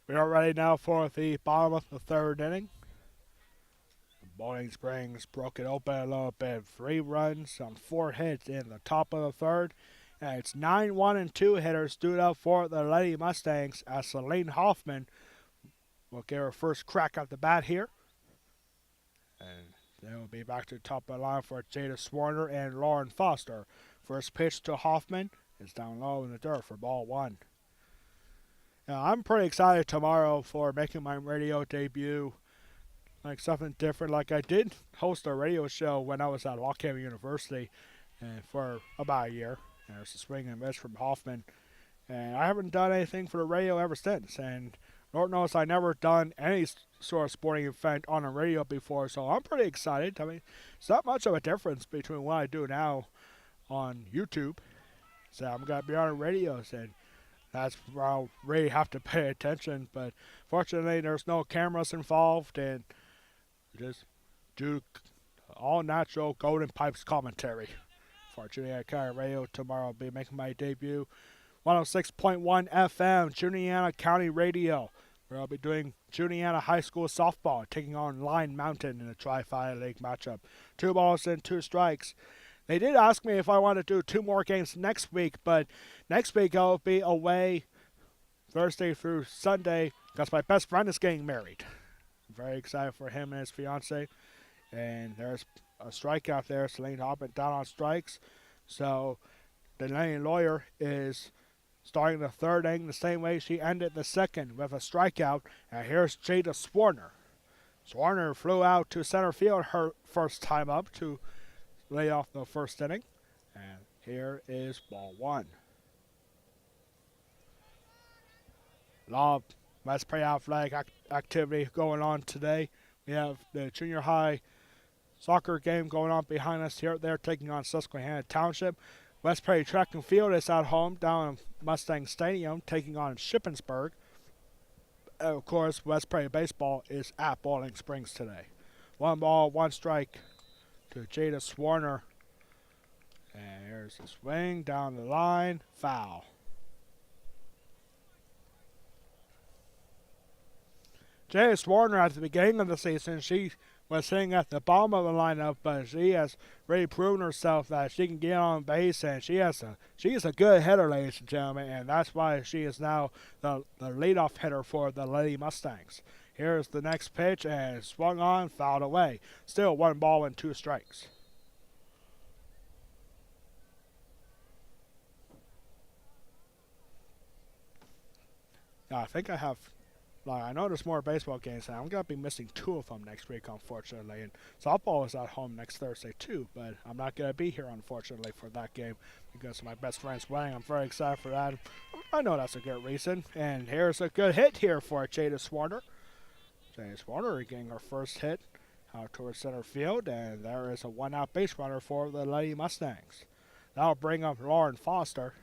A: We are ready now for the bottom of the third inning. Boiling Springs broke it open a little bit. 3 runs on 4 hits in the top of the third. And it's 9-1 and 2 hitters stood up for the Lady Mustangs as Celine Hoffman will get her first crack at the bat here. And They will be back to the top of the line for Jada Swarner and Lauren Foster. First pitch to Hoffman is down low in the dirt for ball one. Now, I'm pretty excited tomorrow for making my radio debut. Like something different. Like I did host a radio show when I was at Lock Haven University for about a year. And there's a swing and miss from Hoffman. And I haven't done anything for the radio ever since. And Lord knows I never done any sort of sporting event on the radio before. So I'm pretty excited. I mean, it's not much of a difference between what I do now on YouTube. So I'm going to be on the radio. And that's where I'll really have to pay attention. But fortunately, there's no cameras involved. And just do all natural Golden Pipes commentary. Fortunately, at Carrier Radio tomorrow I'll be making my debut. 106.1 FM, Juniata County Radio, where I'll be doing Juniata High School softball, taking on Line Mountain in a Tri-5 League matchup. 2 balls and 2 strikes. They did ask me if I want to do 2 more games next week, but next week I'll be away Thursday through Sunday because my best friend is getting married. I'm very excited for him and his fiance. And there's a strikeout there. Celine Hoffman down on strikes. So the Delaney Lawyer is starting the third inning the same way she ended the second with a strikeout. And here's Jada Swarner. Swarner flew out to center field her first time up to lay off the first inning. And here is ball one. Lot of West Prairie Athletic activity going on today. We have the junior high soccer game going on behind us here. They're taking on Susquehanna Township. West Prairie Track and Field is at home down in Mustang Stadium taking on Shippensburg. And of course, West Prairie Baseball is at Bowling Springs today. 1 ball, 1 strike to Jada Swarner. And here's the swing down the line. Foul. Jada Swarner at the beginning of the season, she was sitting at the bottom of the lineup, but she has really proven herself that she can get on base, and she is a good hitter, ladies and gentlemen, and that's why she is now the leadoff hitter for the Lady Mustangs. Here's the next pitch, and swung on, fouled away. Still 1 ball and 2 strikes. Now, I think I have... I know there's more baseball games, and I'm going to be missing 2 of them next week, unfortunately. And softball is at home next Thursday, too, but I'm not going to be here, unfortunately, for that game because of my best friend's wedding. I'm very excited for that. I know that's a good reason. And here's a good hit here for Jada Swarner. Jada Swarner getting her first hit out towards center field, and there is a 1-out base runner for the Lady Mustangs. That'll bring up Lauren Foster.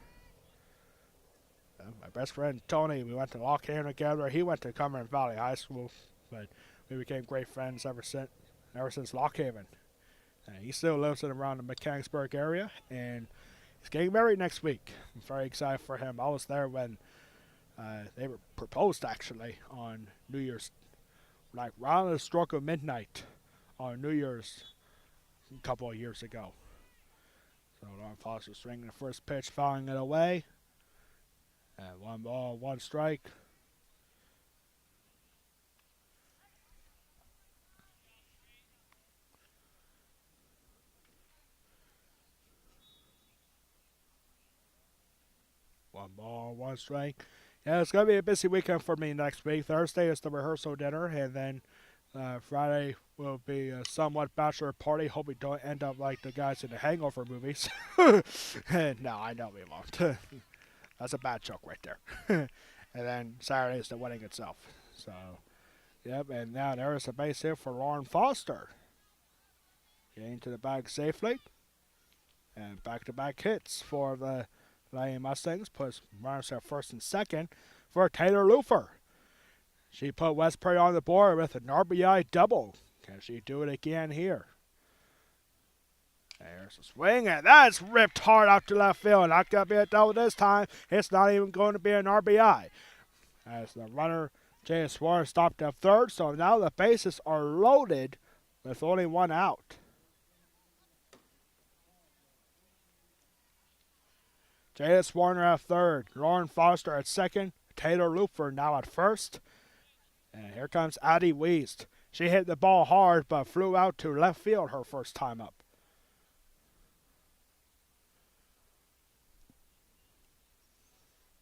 A: My best friend Tony, we went to Lock Haven together. He went to Cumberland Valley High School, but we became great friends ever since Lock Haven. And he still lives in around the Mechanicsburg area, and he's getting married next week. I'm very excited for him. I was there when they were proposed, actually, on New Year's, like around the stroke of midnight on New Year's a couple of years ago. So Lauren Foster swinging the first pitch, fouling it away. And 1 ball, 1 strike. One ball, 1 strike. Yeah, it's going to be a busy weekend for me next week. Thursday is the rehearsal dinner, and then Friday will be a somewhat bachelor party. Hope we don't end up like the guys in the Hangover movies. No, I know we won't. That's a bad joke right there. And then Saturday is the wedding itself. So, yep, and now there is a base hit for Lauren Foster. Getting to the bag safely. And back-to-back hits for the Lady Mustangs. Puts runners at first and second for Taylor Lufer. She put West Prairie on the board with an RBI double. Can she do it again here? There's a swing, and that's ripped hard out to left field. Not going to be a double this time. It's not even going to be an RBI. As the runner, Jada Swarner, stopped at third, so now the bases are loaded with only 1 out. Jada Swarner at third, Lauren Foster at second, Taylor Lufer now at first. And here comes Addie Wiest. She hit the ball hard but flew out to left field her first time up.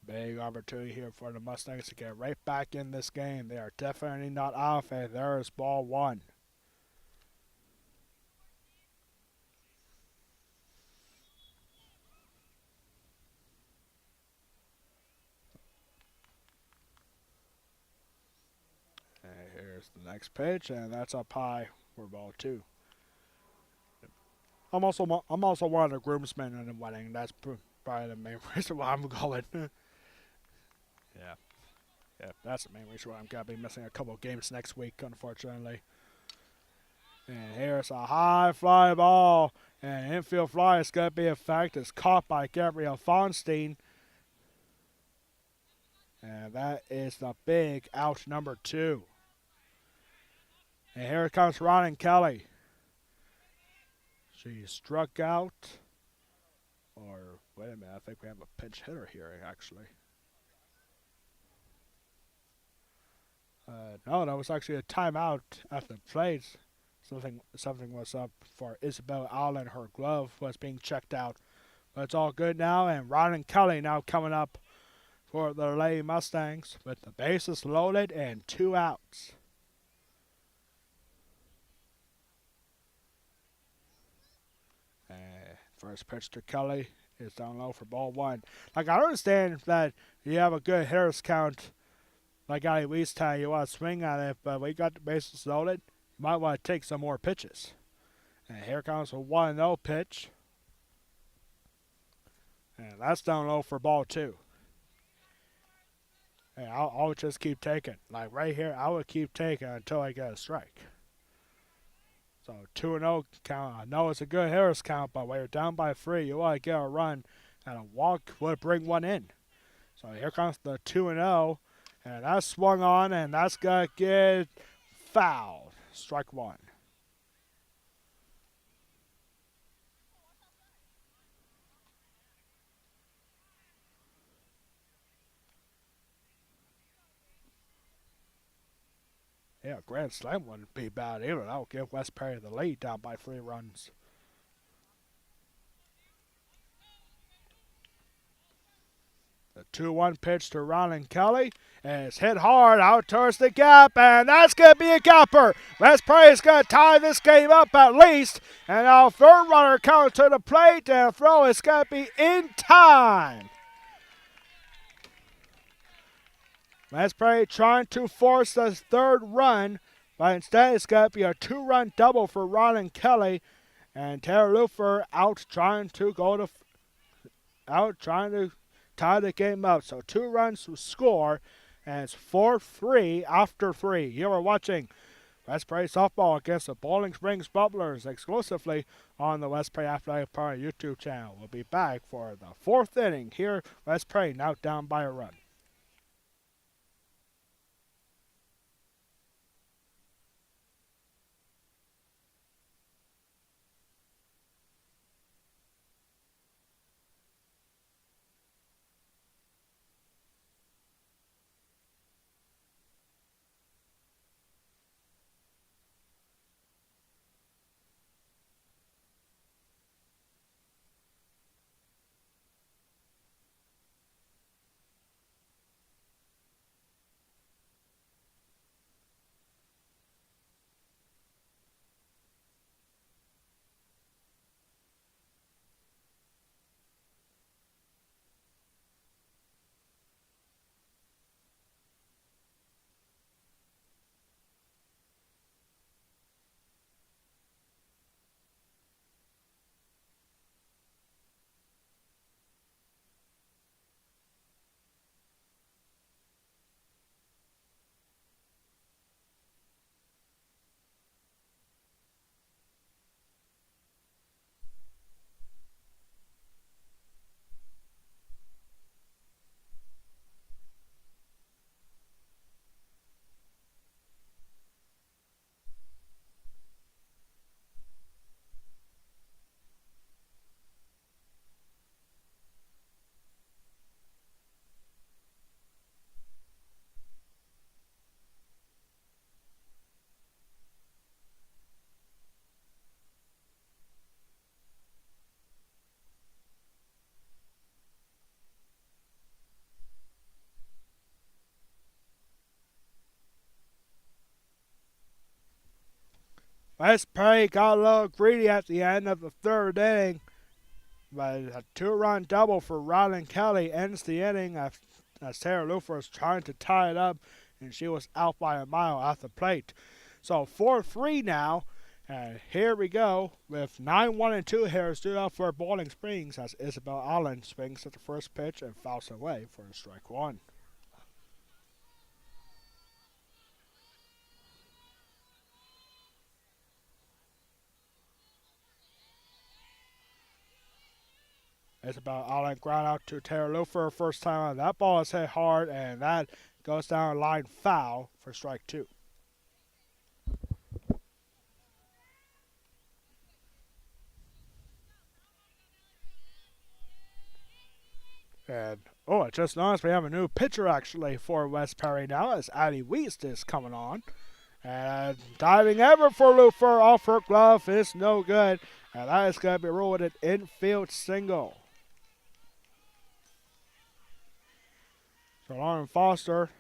A: Big opportunity here for the Mustangs to get right back in this game. They are definitely not off, and there is ball one. And here's the next pitch, and that's up high for ball two. I'm also one of the groomsmen in the wedding. That's probably the main reason why I'm going. Yeah. Yeah, that's the main reason why I'm going to be missing a couple of games next week, unfortunately. And here's a high fly ball. And infield fly is going to be a fact. It's caught by Gabriel Fonstein. And that is the big out number 2. And here comes Ronan Kelly. She struck out. Or, wait a minute, I think we have a pinch hitter here, actually. No, that was actually a timeout at the plate. Something was up for Isabel Allen. Her glove was being checked out. But it's all good now, and Ronan Kelly now coming up for the Lady Mustangs with the bases loaded and 2 outs. First pitch to Kelly is down low for ball 1. Like, I understand that you have a good hitters count. Like Ali Wee's time, you want to swing at it, but we got the bases loaded. You might want to take some more pitches. And here comes a 1-0 pitch. And that's down low for ball 2. And I'll just keep taking. Like right here, I would keep taking until I get a strike. So 2-0 count. I know it's a good hitters count, but when you're down by 3, you want to get a run, and a walk would bring one in. So here comes the 2-0. And that's swung on, and that's going to get fouled. Strike 1. Yeah, grand slam wouldn't be bad either. That would give West Perry the lead down by 3 runs. The 2-1 pitch to Ronan Kelly. And it's hit hard out towards the gap, and that's going to be a gapper. West Perry is going to tie this game up at least. And our third runner comes to the plate, and the throw is going to be in time. West Perry trying to force the third run, but instead it's going to be a 2-run double for Ronan Kelly. And Tara Lufer out trying to tie the game up. So 2 runs to score, and it's 4-3 after 3. You are watching West Perry softball against the Bowling Springs Bubblers exclusively on the West Perry Athletic Park YouTube channel. We'll be back for the 4th inning here. West Perry now down by a run. West Prairie got a little greedy at the end of the third inning, but a two-run double for Rylan Kelly ends the inning as Tara Lufer was trying to tie it up, and she was out by a mile at the plate. So 4-3 now, and here we go with 9-1 and 2 here stood up for Bowling Springs as Isabel Allen swings at the first pitch and fouls away for strike one. Isabel Allen ground out to Tara Lufer first time on. That ball is hit hard, and that goes down line foul for strike two. And, I just noticed we have a new pitcher actually for West Perry now as Addie Weist is coming on. And diving ever for Lufer off her glove is no good. And that is going to be ruled an infield single. So Lauren Foster,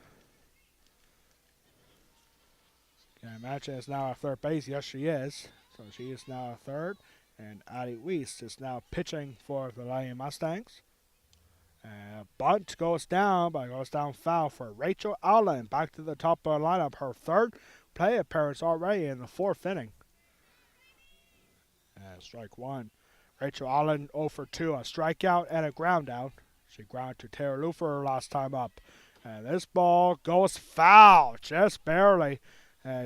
A: can I imagine, is now at third base. Yes, she is. So she is now at third. And Addie Weist is now pitching for the Lady Mustangs. Bunt goes down, but it goes down foul for Rachel Allen. Back to the top of the lineup. Her third play appearance already in the fourth inning. Strike one. Rachel Allen 0 for 2. A strikeout and a ground out. She grounded to Tara Lufer last time up. And this ball goes foul, just barely.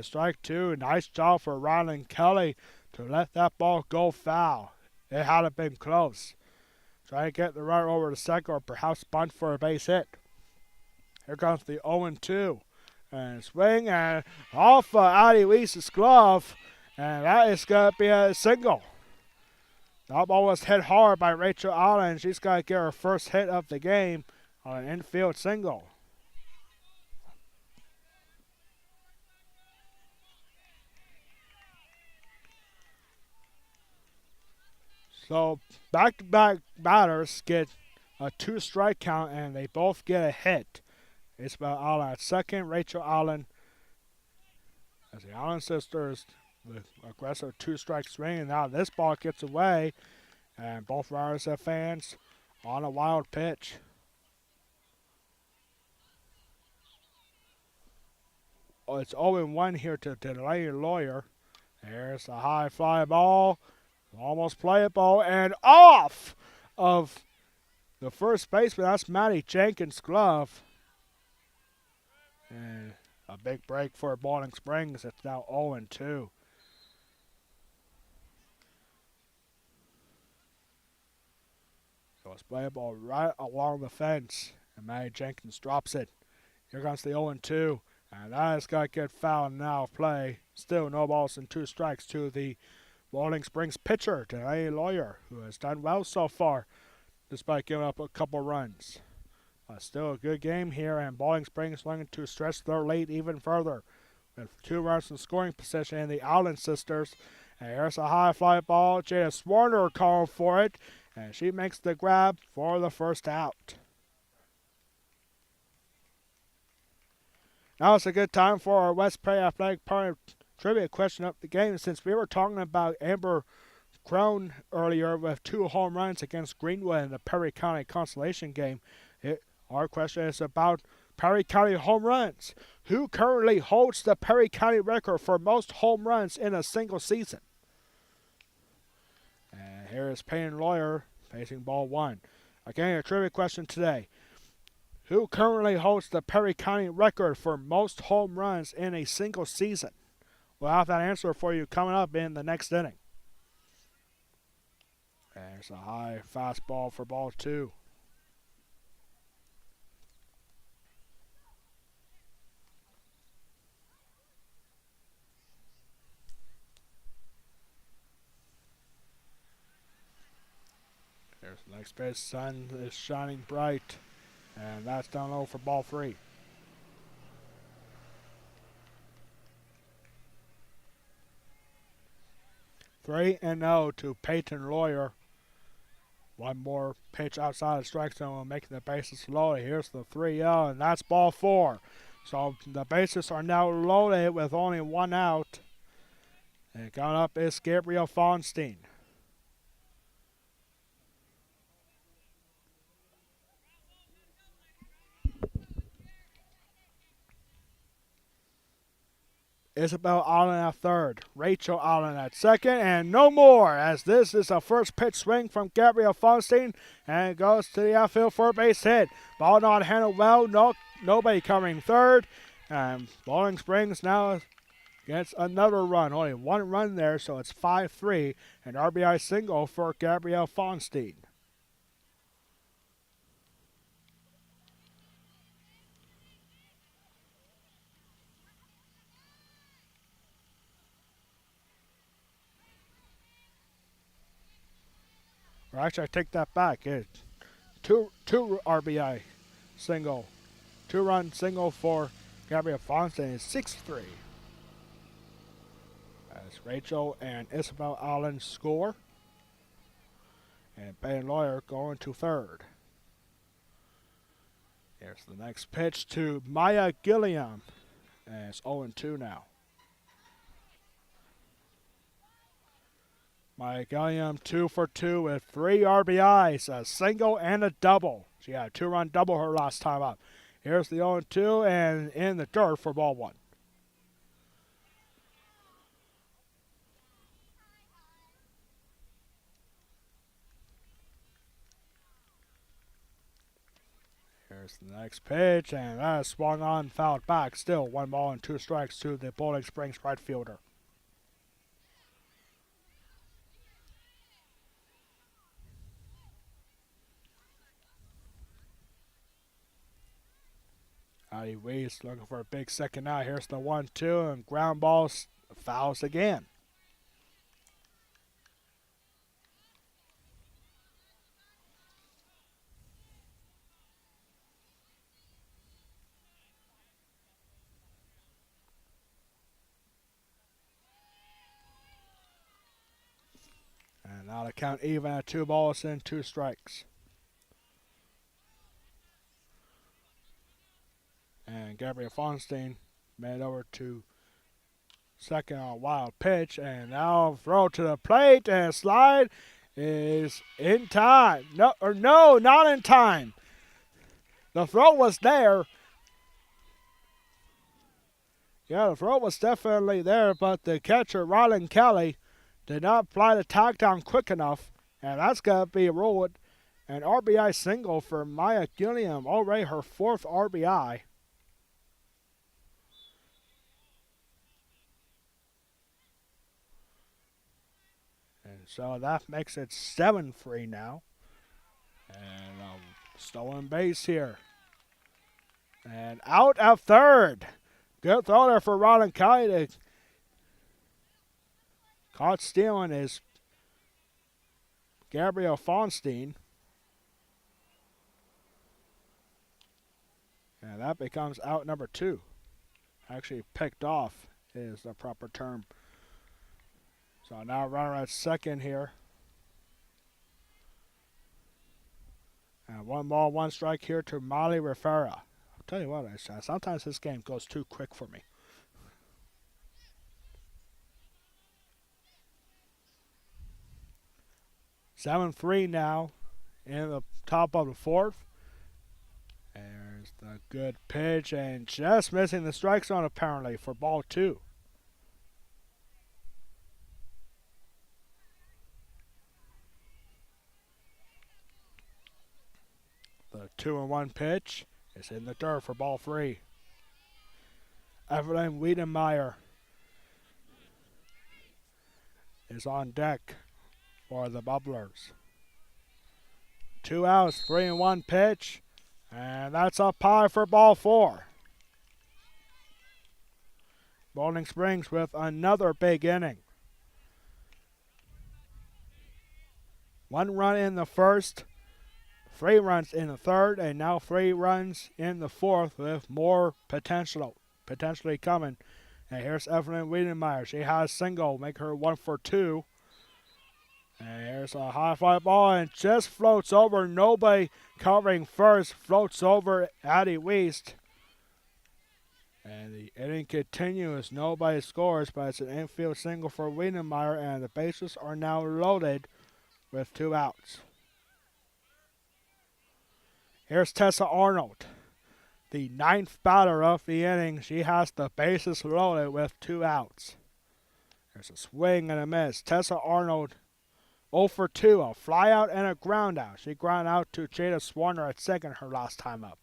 A: Strike two. Nice job for Rylan Kelly to let that ball go foul. It had been close. Try to get the runner over to second or perhaps bunt for a base hit. Here comes the 0-2. And swing and off Addie Weist's glove. And that is going to be a single. That ball was hit hard by Rachel Allen. She's got to get her first hit of the game on an infield single. So back-to-back batters get a 2-strike count and they both get a hit. Isabel Allen at second, Rachel Allen as the Allen sisters, the aggressive 2-strike swing, and now this ball gets away, and both runners have fans on a wild pitch. It's 0-1 here to Delaney Lawyer. There's a high fly ball, almost playable, and off of the first baseman. That's Maddie Jenkins' glove. And a big break for Bowling Springs. It's now 0-2. So it's playable right along the fence, and Maddie Jenkins drops it. Here comes the 0-2, and that has got to get fouled now. Play. Still no balls and 2 strikes to the Bowling Springs pitcher, Delaney Lawyer, who has done well so far, despite giving up a couple runs. Still a good game here, and Bowling Springs looking to stretch their lead even further. With 2 runs in scoring position in the Allen sisters. And here's a high fly ball. Jada Swarner calling for it, and she makes the grab for the first out. Now it's a good time for our West Prairie Athletic Park trivia question of the game. Since we were talking about Amber Crone earlier with 2 home runs against Greenwood in the Perry County Consolation game, our question is about Perry County home runs. Who currently holds the Perry County record for most home runs in a single season? And here is Payne Lawyer facing ball 1. Again, a trivia question today. Who currently holds the Perry County record for most home runs in a single season? We'll have that answer for you coming up in the next inning. There's a high fastball for ball 2. There's the next pitch. Sun is shining bright. And that's down low for ball 3. 3-0 to Peyton Lawyer. One more pitch outside the strike zone will make the bases loaded. Here's the 3-0, and that's ball 4. So the bases are now loaded with only 1 out. And coming up is Gabriel Fonstein. Isabel Allen at third, Rachel Allen at second, and no more, as this is a first pitch swing from Gabrielle Fonstein, and goes to the outfield for a base hit. Ball not handled well, nobody covering third, and Bowling Springs now gets another run. Only one run there, so it's 5-3, an RBI single for Gabrielle Fonstein. Or actually, I take that back. It's two RBI single. 2-run single for Gabrielle Fonstein is 6-3. As Rachel and Isabel Allen score. And Ben Lawyer going to third. Here's the next pitch to Maya Gilliam. And it's 0-2 now. Maya Gilliam 2 for 2 with 3 RBIs, a single and a double. She had a 2-run double her last time up. Here's the 0-2 and in the dirt for ball 1. Here's the next pitch, and that is swung on, fouled back. Still 1 ball and 2 strikes to the Bowling Springs right fielder. Addie Weiss looking for a big second out. Here's the 1-2 and ground balls, fouls again. And now the count even at 2 balls and 2 strikes. And Gabrielle Fonstein made over to second on a wild pitch. And now throw to the plate and slide is in time. No, not in time. The throw was there. Yeah, the throw was definitely there, but the catcher, Rylan Kelly, did not apply the takedown quick enough. And that's going to be ruled an RBI single for Maya Gilliam, already her 4th RBI. So that makes it 7-3 now. And stolen base here. And out at third. Good throw there for Rylan Kelly. Caught stealing is Gabrielle Fonstein. And that becomes out number 2. Actually picked off is the proper term. So now runner at second here. And 1 ball, 1 strike here to Molly Rivera. I'll tell you what, sometimes this game goes too quick for me. Seven 3 now in the top of the 4th. There's the good pitch and just missing the strike zone apparently for ball 2. The 2-1 pitch is in the dirt for ball 3. Evelyn Wiedemeyer is on deck for the Bubblers. 2 outs, 3-1 pitch, and that's up high for ball 4. Bowling Springs with another big inning. 1 run in the first, 3 runs in the third, and now 3 runs in the fourth with more potentially coming. And here's Evelyn Wiedemeyer. She has single, make her 1 for 2. And here's a high fly ball and just floats over. Nobody covering first. Floats over Addie Weiss. And the inning continues. Nobody scores, but it's an infield single for Wiedemeyer, and the bases are now loaded with 2 outs. Here's Tessa Arnold, the 9th batter of the inning. She has the bases loaded with 2 outs. There's a swing and a miss. Tessa Arnold 0 for 2, a flyout and a ground out. She ground out to Jada Swarner at second her last time up.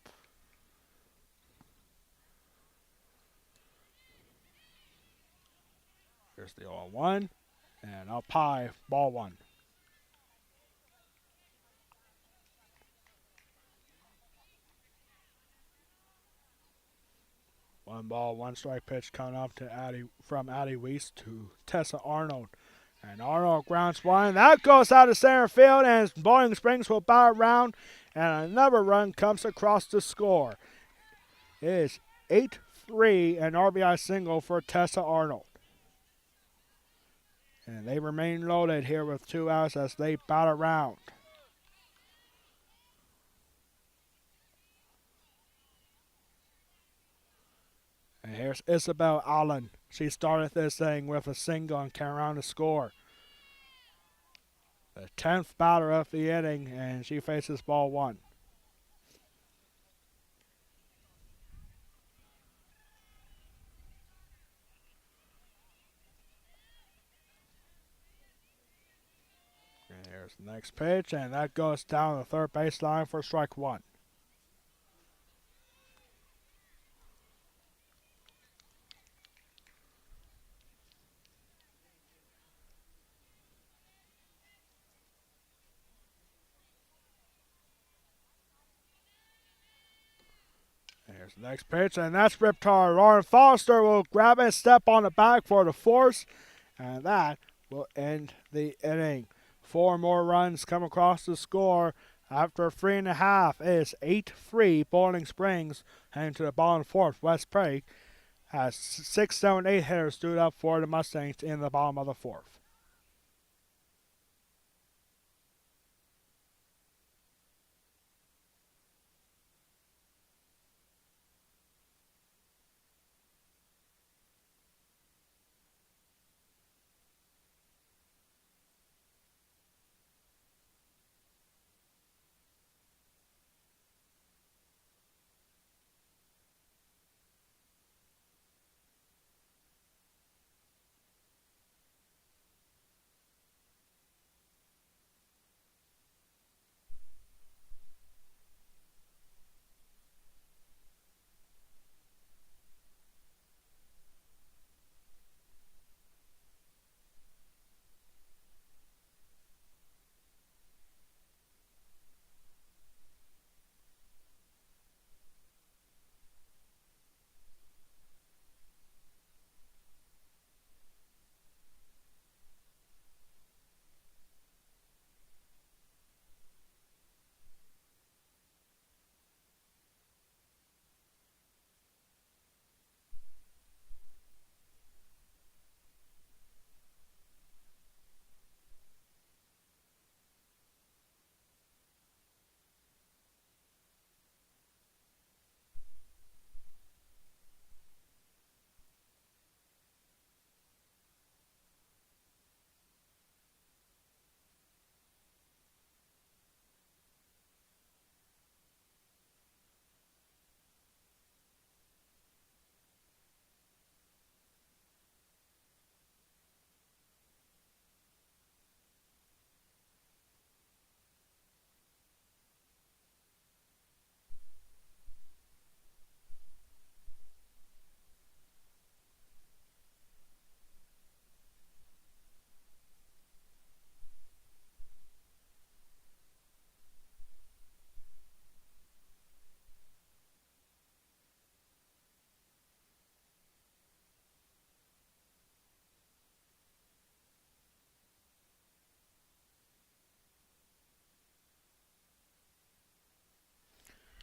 A: Here's the 0-1, and up high, ball 1. 1 ball, 1 strike pitch coming up to from Addie Weiss to Tessa Arnold. And Arnold grounds one. That goes out to center field, and Bowling Springs will bow around, and another run comes across to score. It is 8-3, an RBI single for Tessa Arnold. And they remain loaded here with 2 outs as they bat around. And here's Isabel Allen. She started this inning with a single and came around to score. The 10th batter of the inning, and she faces ball 1. And here's the next pitch, and that goes down the third baseline for strike 1. Here's the next pitch, and that's ripped hard. Lauren Foster will grab and step on the back for the force, and that will end the inning. 4 more runs come across the score. After 3.5, it is 8-3 Bowling Springs, heading to the bottom 4th. West Prairie has 6, 7, 8 hitters stood up for the Mustangs in the bottom of the 4th.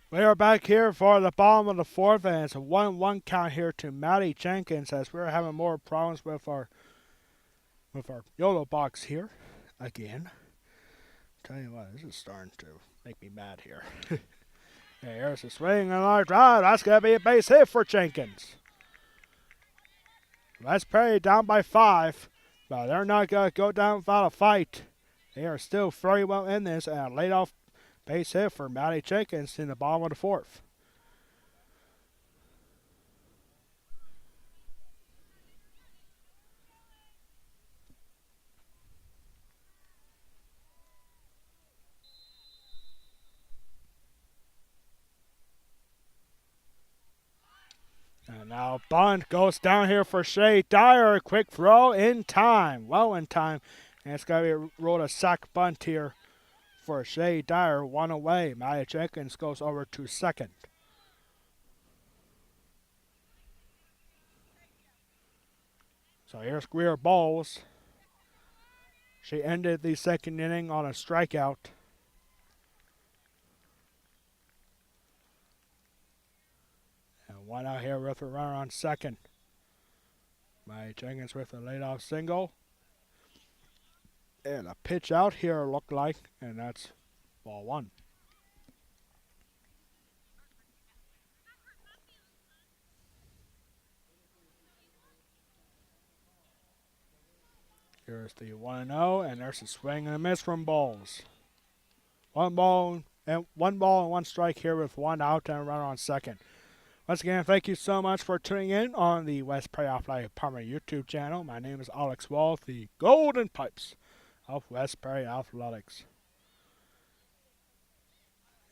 A: We are back here for the bottom of the 4th, and it's a 1-1 count here to Maddie Jenkins as we're having more problems with our YOLO box here again. Tell you what, this is starting to make me mad here. Here's a swing and a drive. That's going to be a base hit for Jenkins. West Prairie down by 5, but they're not going to go down without a fight. They are still very well in this, and a laid-off base hit for Maddie Jenkins in the bottom of the 4th. And now bunt goes down here for Shay Dyer. Quick throw in time. Well in time. And it's going to be rolled a sack bunt here for Shay Dyer. 1 away. Maddie Jenkins goes over to second. So here's Greer Bowles. She ended the second inning on a strikeout. And 1 out here with a runner on second. Maddie Jenkins with a leadoff single. And a pitch out here looked like, and that's ball 1. Here's the 1-0, and there's a swing and a miss from Bowles. One ball and one strike here with 1 out and a runner on second. Once again, thank you so much for tuning in on the West Prairie Athletic Department YouTube channel. My name is Alex Wall, the Golden Pipes of West Prairie Athletics.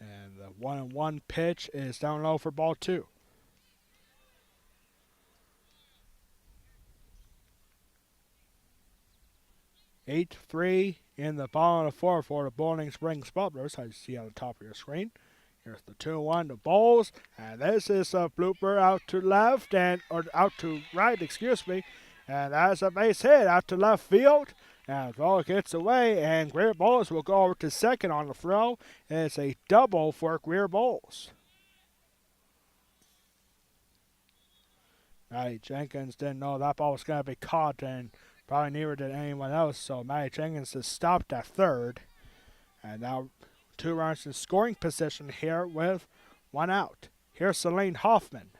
A: And the 1-1 pitch is down low for ball 2. Eight-3 in the bottom of the 4th for the Boiling Springs Bubblers, as you see on the top of your screen. Here's the 2-1 to Bowles, and this is a blooper out to left, or out to right, excuse me. And that's a base hit out to left field. And the ball gets away, and Greer Bowles will go over to second on the throw. It's a double for Greer Bowles. Maddie Jenkins didn't know that ball was going to be caught, and probably neither did anyone else. So Maddie Jenkins is stopped at third. And now 2 runners in scoring position here with 1 out. Here's Selene Hoffman.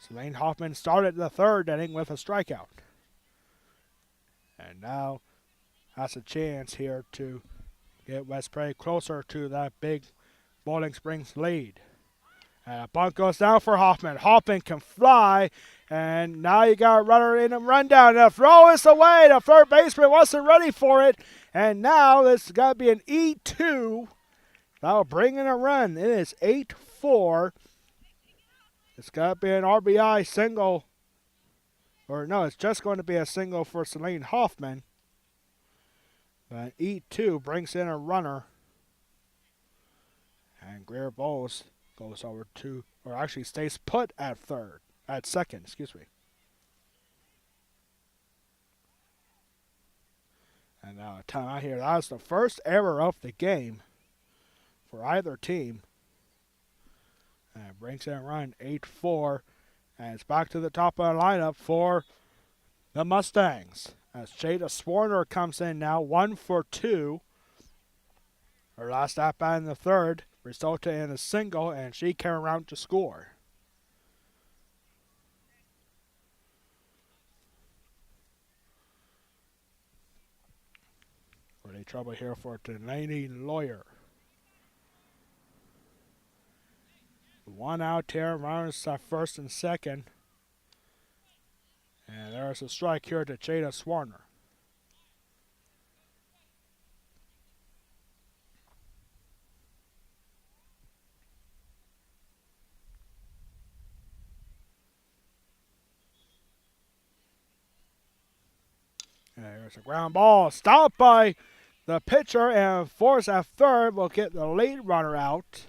A: Selene Hoffman started the 3rd inning with a strikeout. And now has a chance here to get West Prairie closer to that big Boiling Springs lead. And a bunt goes down for Hoffman. Hoffman can fly, and now you got a runner in a rundown. The throw is away. The third baseman wasn't ready for it, and now this has got to be an E2. That'll bring in a run. It is 8-4. It's got to be an RBI single. Or no, it's just going to be a single for Selene Hoffman. But E2 brings in a runner. And Greer Bowles goes over to, or actually stays put at second, excuse me. And now a timeout here. That was the first error of the game for either team. And it brings in a run, 8-4. And it's back to the top of the lineup for the Mustangs. As Jada Swarner comes in now, 1 for 2. Her last at bat in the 3rd resulted in a single, and she came around to score. Really trouble here for Delaney Lawyer. 1 out here, runners at first and second. And there's a strike here to Jada Swarner. And there's a ground ball stopped by the pitcher, and Force at third will get the lead runner out.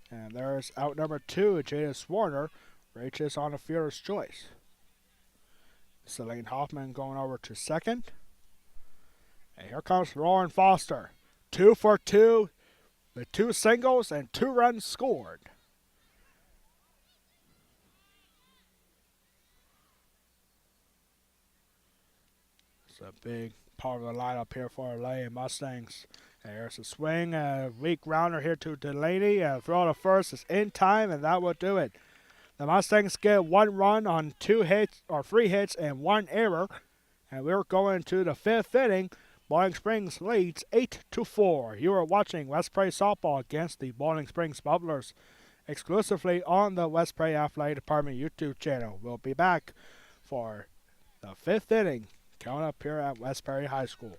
A: And there's out number 2, Jada Swarner, reaches on a fielder's choice. Selene Hoffman going over to second. And here comes Lauren Foster. 2 for 2 with 2 singles and 2 runs scored. It's a big part of the lineup here for the Lady Mustangs. There's a swing, a weak rounder here to Delaney. A throw to first is in time, and that will do it. The Mustangs get 1 run on 2 hits or 3 hits and 1 error, and we're going to the 5th inning. Bowling Springs leads 8-4. You are watching West Prairie softball against the Bowling Springs Bubblers, exclusively on the West Prairie Athletic Department YouTube channel. We'll be back for the 5th inning coming up here at West Prairie High School.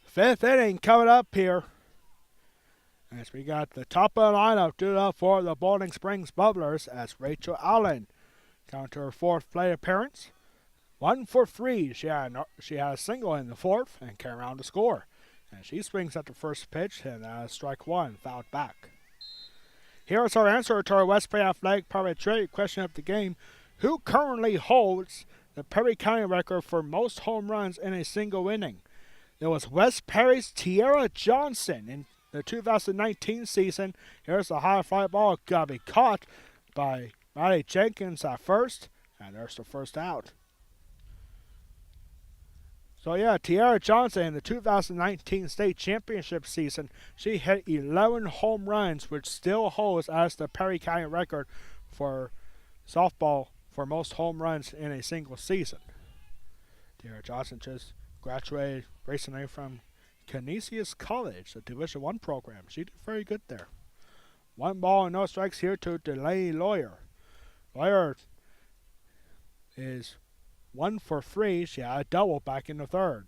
A: Fifth inning coming up here. As we got the top of the lineup due up for the Bowling Springs Bubblers as Rachel Allen coming to her 4th plate appearance. 1 for 3. She had a single in the 4th and came around to score. And she swings at the first pitch and strike 1, fouled back. Here is our answer to our West Prairie Athletic Department trivia question of the game. Who currently holds the Perry County record for most home runs in a single inning? It was West Prairie's Tiara Johnson in the 2019 season. Here's a high fly ball. Got to be caught by Maddie Jenkins at first. And there's the first out. So yeah, Tiara Johnson in the 2019 state championship season, she hit 11 home runs, which still holds as the Perry County record for softball for most home runs in a single season. Tiara Johnson just graduated recently from Canisius College, a Division I program. She did very good there. 1 ball and no strikes here to Delaney Lawyer. Lawyer is 1 for 3. She had a double back in the 3rd.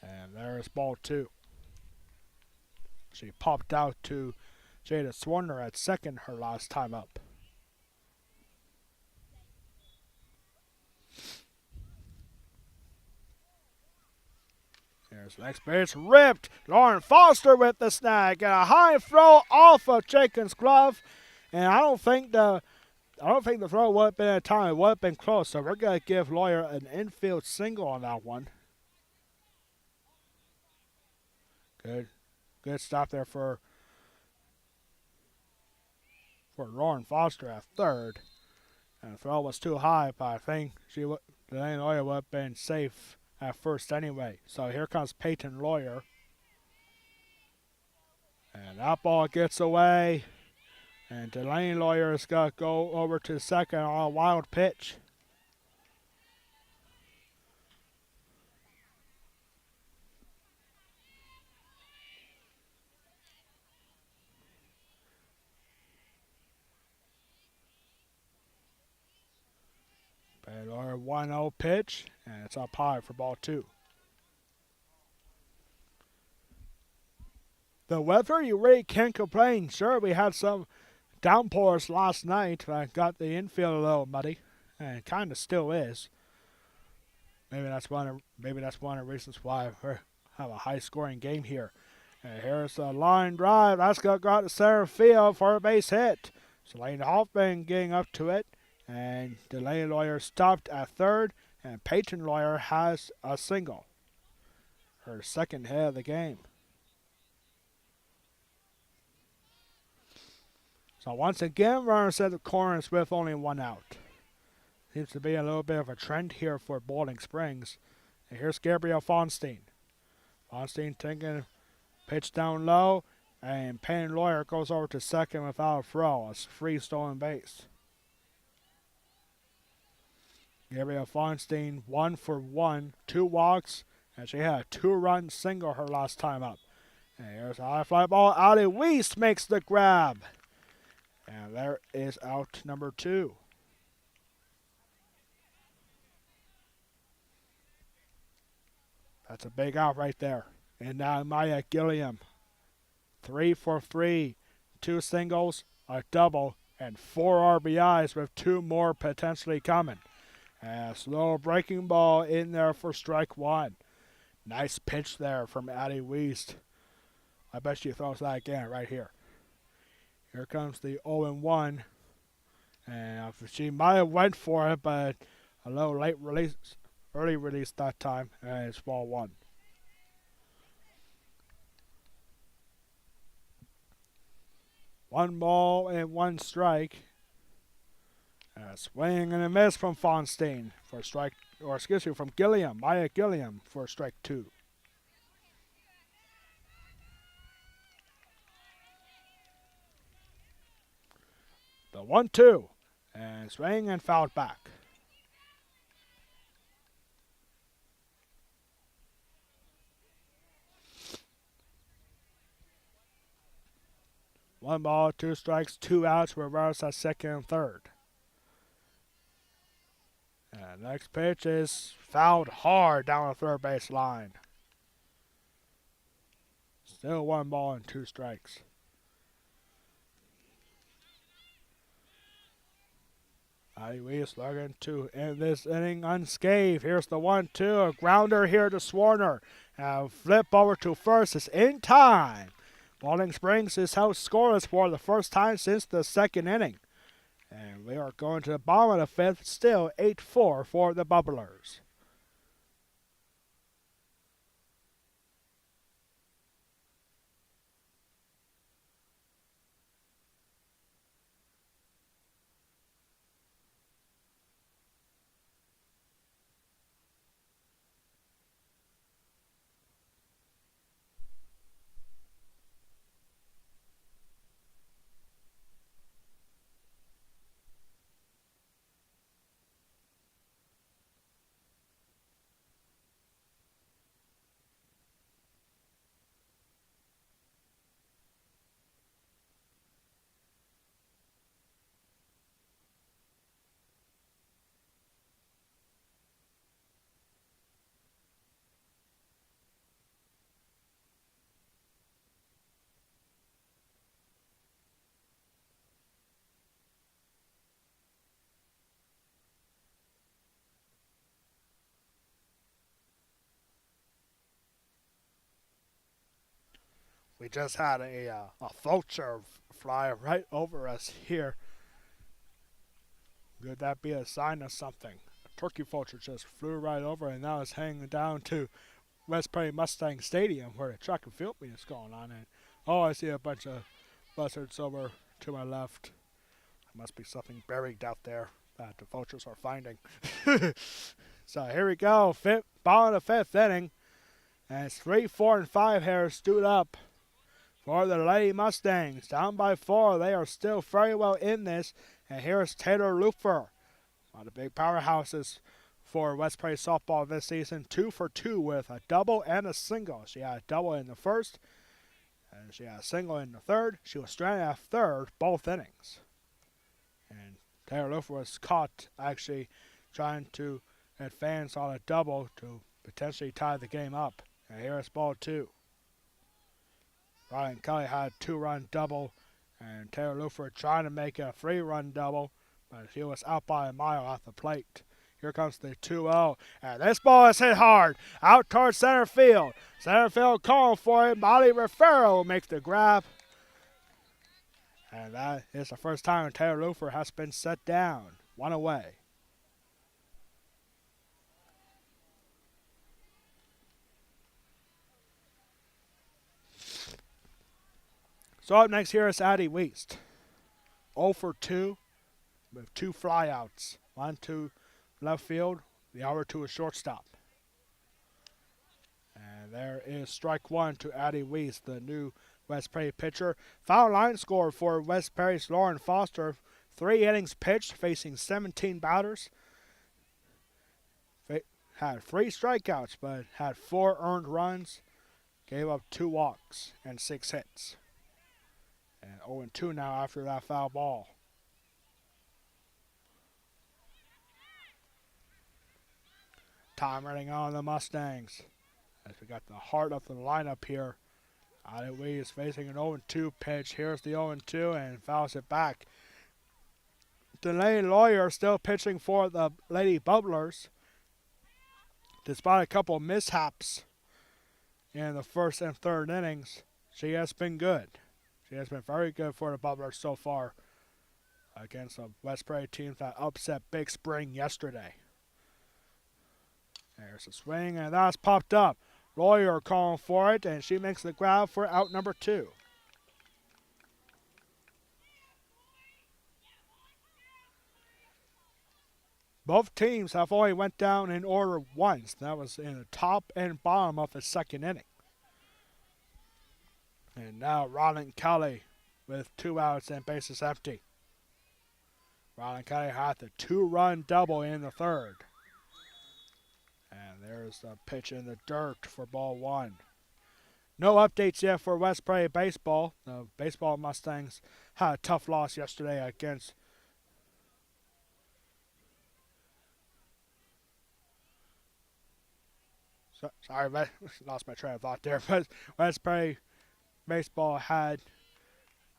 A: And there's ball 2. She popped out to Jada Swarner at 2nd her last time up. There's the next base ripped. Lauren Foster with the snag. And a high throw off of Jenkins' glove. And I don't think the throw would have been at time. It would have been close. So we're going to give Lawyer an infield single on that one. Good stop there for Lauren Foster at 3rd. And the throw was too high, but I think Delaney Lawyer would have been safe at first anyway. So here comes Peyton Lawyer. And that ball gets away. And Delaney Lawyer's got to go over to 2nd on a wild pitch. Peyton Lawyer 1-0 pitch. And it's up high for ball 2. The weather, you really can't complain. Sure, we had some downpours last night that got the infield a little muddy, and it kind of still is. Maybe that's one of the reasons why we have a high-scoring game here. And here's the line drive. That's going to go out to center field for a base hit. Selene Hoffman getting up to it, and Delaney Lawyer stopped at 3rd, and Peyton Lawyer has a single. Her 2nd hit of the game. So once again, runners at the corners with only 1 out. Seems to be a little bit of a trend here for Bowling Springs. And here's Gabrielle Fonstein. Fonstein taking pitch down low, and Peyton Lawyer goes over to 2nd without a throw. A free stolen base. Gabrielle Fonstein 1 for 1, 2 walks, and she had a 2-run single her last time up. And here's a high fly ball. Ali Weist makes the grab. And there is out number 2. That's a big out right there. And now Maya Gilliam. 3 for 3. 2 singles, a double, and 4 RBIs with 2 more potentially coming. A slow breaking ball in there for strike 1. Nice pitch there from Addie Weist. I bet she throws that again right here. Here comes the 0-1. And she might have went for it, but a little late release, early release that time, and it's ball 1. One ball and 1 strike. A swing and a miss from Fonstein for strike, or excuse me, from Gilliam, Maya Gilliam for strike 2. The 1-2, and swing and fouled back. One ball, 2 strikes, 2 outs, reverse at second and third. And next pitch is fouled hard down the third base line. Still 1 ball and 2 strikes. Addie Weist looking to end this inning unscathed. Here's the 1-2, a grounder here to Swarner. And flip over to first is in time. Baldwin Springs is held scoreless for the first time since the 2nd inning. And we are going to the bottom of the 5th, still 8-4 for the Bubblers. We just had a vulture fly right over us here. Could that be a sign of something? A turkey vulture just flew right over and now it's hanging down to West Prairie Mustang Stadium where the track and field meet is going on. And I see a bunch of buzzards over to my left. There must be something buried out there that the vultures are finding. So here we go, bottom of the 5th inning. And it's 3, 4, and 5 here stood up for the Lady Mustangs. Down by 4, they are still very well in this. And here's Taylor Lufer, one of the big powerhouses for West Prairie softball this season. 2 for 2 with a double and a single. She had a double in the 1st, and she had a single in the 3rd. She was stranded at 3rd both innings. And Taylor Lufer was caught actually trying to advance on a double to potentially tie the game up. And here's ball 2. Ryan Kelly had a 2-run double, and Taylor Lufer trying to make a 3-run double, but he was out by a mile off the plate. Here comes the 2-0, and this ball is hit hard, out towards center field. Center field calling for it. Molly Raffaello makes the grab, and that is the first time Taylor Lufer has been set down. 1 away. So up next here is Addie Weist. 0 for 2 with 2 flyouts. 1 to left field, the other to a shortstop. And there is strike 1 to Addie Weist, the new West Prairie pitcher. Foul line score for West Prairie's Lauren Foster. 3 innings pitched, facing 17 batters. Had 3 strikeouts, but had 4 earned runs. Gave up 2 walks and 6 hits. And 0-2 now after that foul ball. Time running on the Mustangs. As we got the heart of the lineup here. Ali Wee is facing an 0-2 pitch. Here's the 0-2 and fouls it back. Delaney Lawyer still pitching for the Lady Bubblers. Despite a couple of mishaps in the first and third innings, she has been good. She has been very good for the Bubblers so far against the West Prairie team that upset Big Spring yesterday. There's a swing, and that's popped up. Lawyer calling for it, and she makes the grab for out number 2. Both teams have only went down in order once. That was in the top and bottom of the second inning. And now Ryland Kelly with 2 outs and bases empty. Ryland Kelly had the 2-run double in the third. And there's the pitch in the dirt for ball 1. No updates yet for West Prairie baseball. The baseball Mustangs had a tough loss yesterday against sorry, lost my train of thought there. But West Prairie baseball had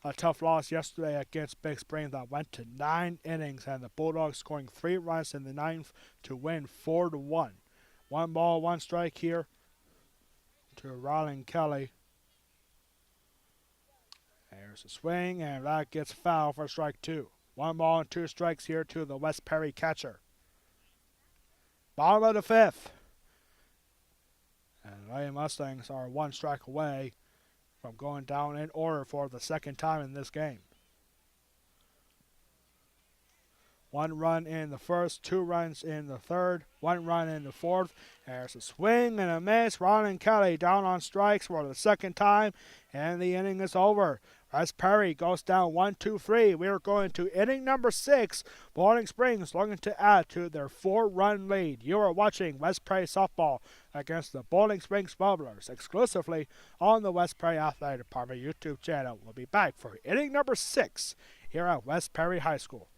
A: a tough loss yesterday against Big Spring that went to 9 innings, and the Bulldogs scoring 3 runs in the 9th to win 4-1. 1 ball, 1 strike here to Ryland Kelly. There's a swing, and that gets foul for strike 2. 1 ball and 2 strikes here to the West Prairie catcher. Bottom of the 5th. And the Lady Mustangs are 1 strike away from going down in order for the second time in this game. 1 run in the first, 2 runs in the third, 1 run in the fourth. There's a swing and a miss. Ryland Kelly down on strikes for the second time, and the inning is over. West Prairie goes down 1-2-3. We are going to inning number 6. Bowling Springs looking to add to their 4-run lead. You are watching West Prairie softball against the Bowling Springs Bubblers exclusively on the West Prairie Athletic Department YouTube channel. We'll be back for inning number 6 here at West Prairie High School.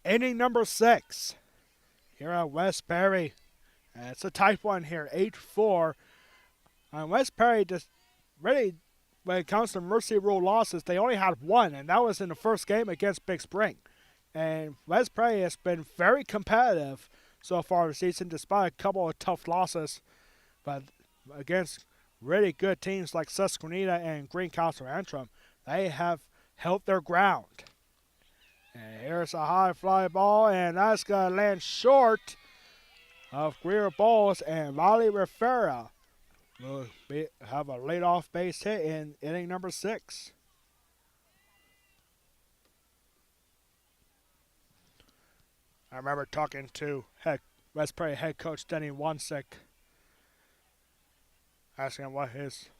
A: Inning number 6 here at West Prairie. And it's a tight one here, 8-4. West Prairie just really, when it comes to Mercy Rule losses, they only had 1, and that was in the first game against Big Spring. And West Prairie has been very competitive so far this season, despite a couple of tough losses. But against really good teams like Susquehanna and Greencastle Antrim, they have held their ground. And here's a high fly ball, and that's going to land short of Greer Bowles, and Molly Rivera will have a leadoff base hit in inning number 6. I remember talking to West Prairie head coach Denny Wansick, asking him what his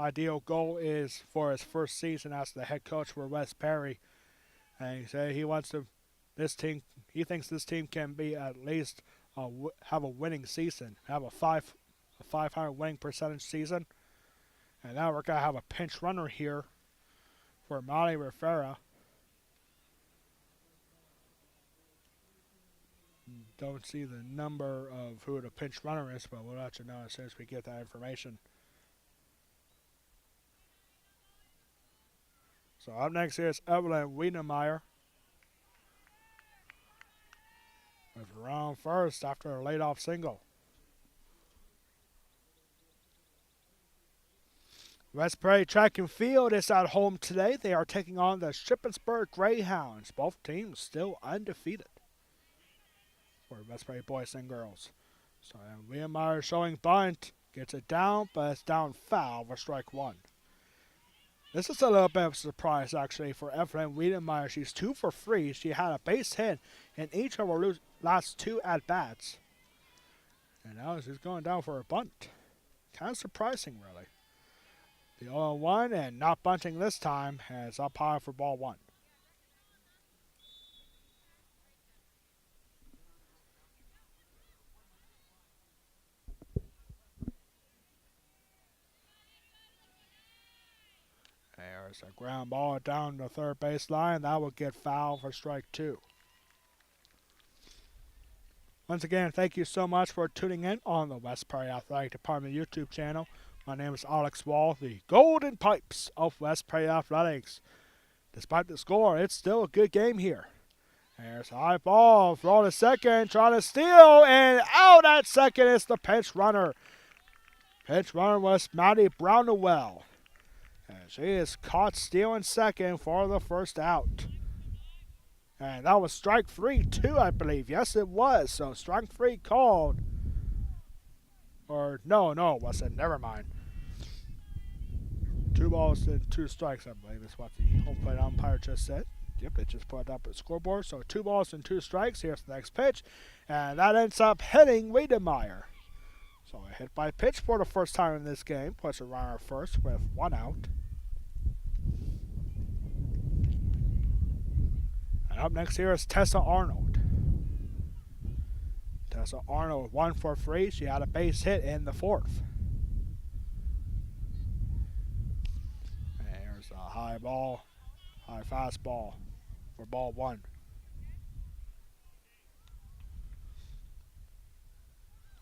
A: ideal goal is for his first season as the head coach for West Prairie. And he said he wants to, he thinks this team can be at least have a winning season, have a 500 winning percentage season. And now we're going to have a pinch runner here for Molly Rivera. Don't see the number of who the pinch runner is, but we'll let you know as soon as we get that information. So up next here is Evelyn Wiedemeyer. With round first after a laid-off single. West Prairie Track and Field is at home today. They are taking on the Shippensburg Greyhounds. Both teams still undefeated for West Prairie boys and girls. So Wiedemeyer showing bunt. Gets it down, but it's down foul for strike one. This is a little bit of a surprise, actually, for Evelyn Wiedemeyer. She's 2 for 3. She had a base hit in each of her last 2 at-bats. And now she's going down for a bunt. Kind of surprising, really. The 0-1 and not bunting this time, has up high for ball 1. There's a ground ball down the third baseline. That will get foul for strike 2. Once again, thank you so much for tuning in on the West Prairie Athletic Department YouTube channel. My name is Alex Wall, the Golden Pipes of West Prairie Athletics. Despite the score, it's still a good game here. There's a high ball, throw to second, trying to steal, and out at second is the pinch runner. Pinch runner was Maddie Brownwell. And she is caught stealing second for the first out. And that was strike 3 too, I believe. Yes, it was. So strike 3 called. Or no, it wasn't. Never mind. 2 balls and 2 strikes, I believe, is what the home plate umpire just said. Yep, they just put it up at the scoreboard. So 2 balls and 2 strikes. Here's the next pitch. And that ends up hitting Wiedemeyer. So a hit by pitch for the first time in this game. Puts a runner first with 1 out. And up next here is Tessa Arnold. Tessa Arnold 1 for 3. She had a base hit in the 4th. And here's a high fastball for ball 1.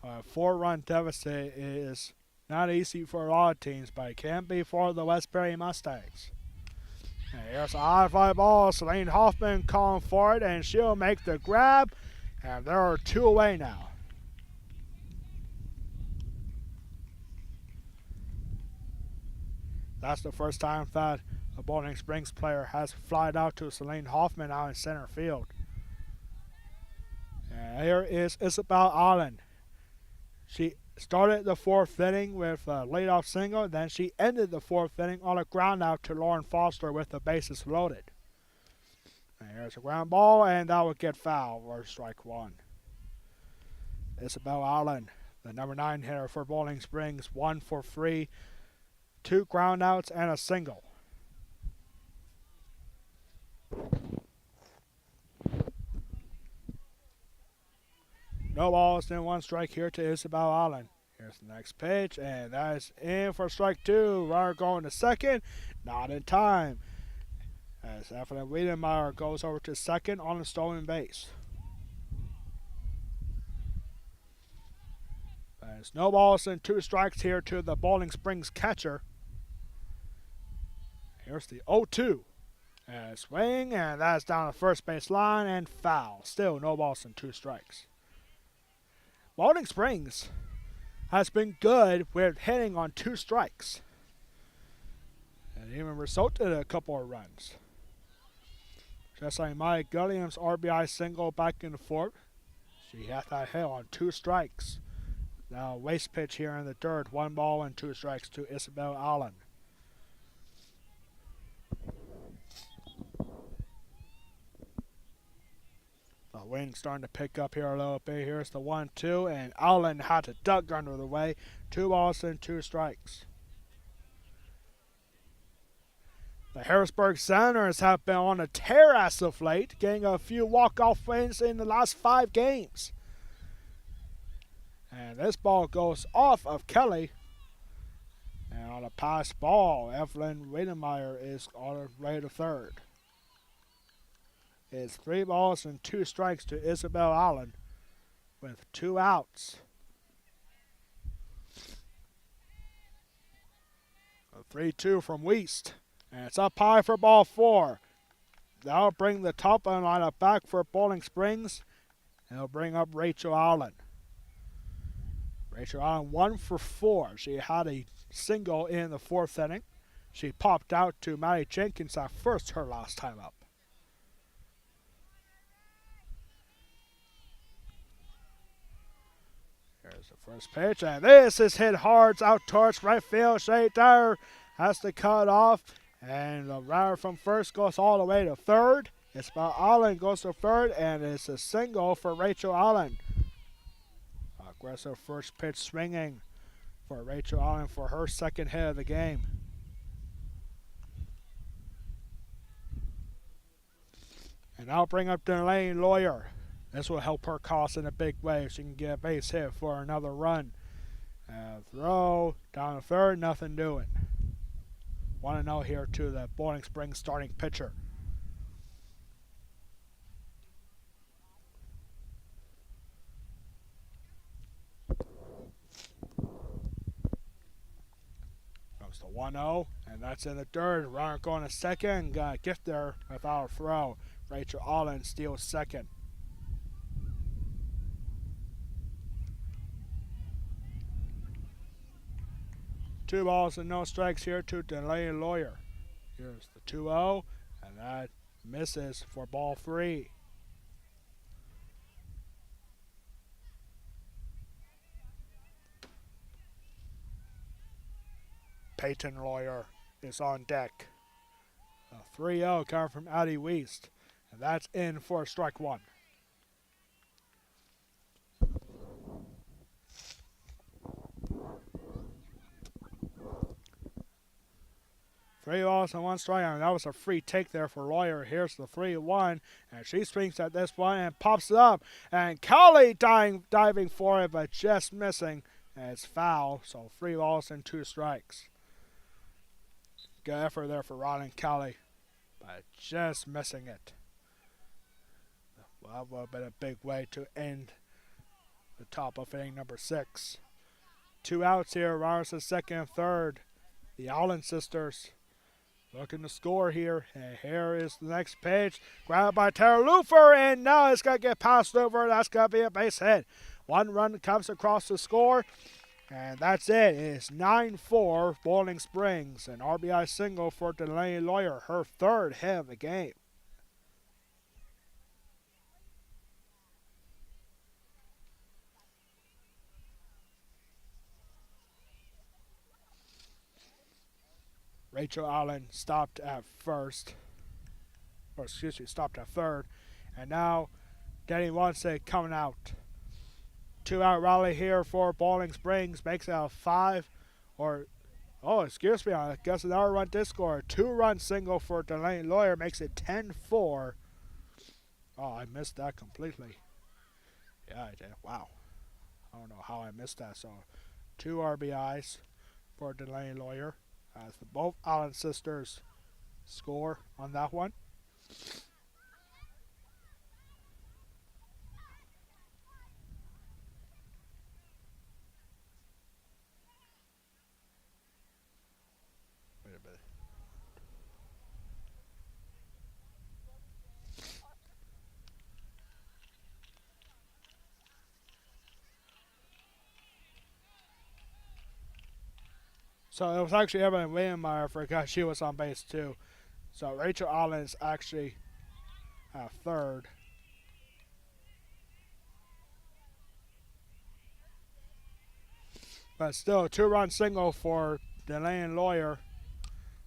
A: A 4-run deficit is not easy for a lot of teams, but it can be for the West Prairie Mustangs. And here's a high fly ball. Celine Hoffman calling for it, and she'll make the grab. And there are 2 away now. That's the first time that a Bowling Springs player has flied out to Celine Hoffman out in center field. And here is Isabel Allen. She started the 4th inning with a leadoff single. Then she ended the 4th inning on a ground out to Lauren Foster with the bases loaded. And here's a ground ball, and that will get foul for strike 1. Isabel Allen, the number 9 hitter for Bowling Springs, 1 for 3, 2 ground outs, and a single. No balls and 1 strike here to Isabel Allen. Here's the next pitch, and that is in for strike 2. Runner going to second, not in time. As Evelyn Wiedemeyer goes over to second on a stolen base. There's no balls and 2 strikes here to the Bowling Springs catcher. Here's the 0-2. And swing, and that's down the first base line and foul. Still no balls and 2 strikes. Bowling Springs has been good with hitting on 2 strikes. And even resulted in a couple of runs. Just like Maya Gilliam's RBI single back in the 4th. She had that hit on 2 strikes. Now waste pitch here in the 3rd. 1 ball and 2 strikes to Isabel Allen. The wind's starting to pick up here a little bit. Here's the 1-2, and Allen had to duck under the way. 2 balls and 2 strikes. The Harrisburg Senators have been on a tear as of late, getting a few walk-off wins in the last 5 games. And this ball goes off of Kelly. And on a pass ball, Evelyn Wiedemeyer is on her way to third. It's 3 balls and 2 strikes to Isabel Allen with 2 outs. A 3-2 from Wiest. And it's up high for ball 4. That'll bring the top of the lineup back for Bowling Springs. And it'll bring up Rachel Allen. Rachel Allen 1 for 4. She had a single in the 4th inning. She popped out to Maddie Jenkins at first her last time up. Here's the first pitch, and this is hit hard out towards right field. Shay Dyer has to cut off, and the runner from first goes all the way to third. Isabel Allen goes to third, and it's a single for Rachel Allen. Aggressive first pitch swinging for Rachel Allen for her second hit of the game. And I'll bring up Delaney Lawyer. This will help her cause in a big way if she can get a base hit for another run. Throw down to third, nothing doing. 1-0 here to the Bowling Springs starting pitcher. Comes to 1-0, and that's in the third. Runner going to second, got a gift there without a throw. Rachel Allen steals second. Two balls and no strikes here to Delaney Lawyer. Here's the 2-0, and that misses for ball 3. Peyton Lawyer is on deck. A 3-0 coming from Addie Wiest, and that's in for strike 1. Three balls and 1 strike, and that was a free take there for Lawyer. Here's the 3-1, and she swings at this one and pops it up. And Kelly diving for it, but just missing. And it's foul, so 3 balls and 2 strikes. Good effort there for Rylan Kelly, but just missing it. Well, that would have been a big way to end the top of inning number 6. 2 outs here, runners at second and third. The Allen sisters looking to score here, and here is the next pitch. Grabbed by Tara Lufer, and now it's going to get passed over. That's going to be a base hit. 1 run comes across the score, and that's it. It's 9-4 Bowling Springs. An RBI single for Delaney Lawyer, her 3rd hit of the game. Rachel Allen stopped at first, or excuse me, stopped at third, and now Denny Wansett coming out. 2-out rally here for Bowling Springs, makes it a 5, or, oh, excuse me, I guess another run did score. 2-run single for Delaney Lawyer makes it 10-4. Oh, I missed that completely. Yeah, I did. Wow. I don't know how I missed that. So, 2 RBIs for Delaney Lawyer. As both Allen sisters score on that one. Wait a minute. So it was actually Evelyn Wiedemeyer. I forgot she was on base too. So Rachel Allen is actually at third. But still, a 2-run single for Delaney Lawyer.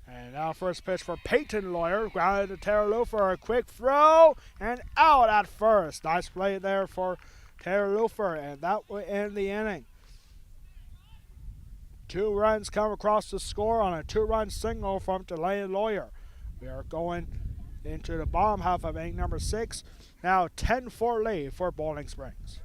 A: And now first pitch for Peyton Lawyer. Grounded to Tara Lou for a quick throw. And out at first. Nice play there for Tara Lufer. And that will end the inning. 2 runs come across the score on a 2-run single from Delaney Lawyer. We are going into the bottom half of inning number 6. Now 10-4 lead for Bowling Springs.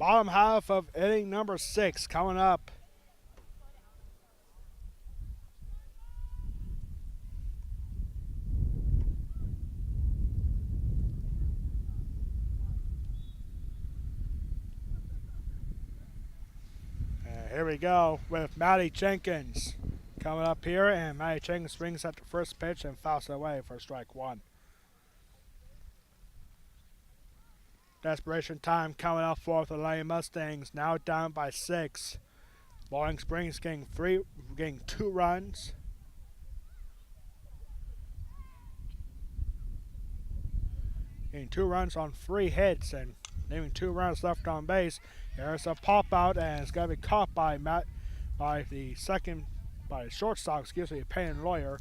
A: Bottom half of inning number 6 coming up. And here we go with Maddie Jenkins coming up here, and Maddie Jenkins swings at the first pitch and fouls it away for strike 1. Desperation time coming up for the Lady Mustangs, now down by 6. Bowling Springs getting 2 runs. Getting 2 runs on 3 hits and leaving 2 runs left on base. There's a pop out, and it's going to be caught by the shortstop, Peyton Lawyer.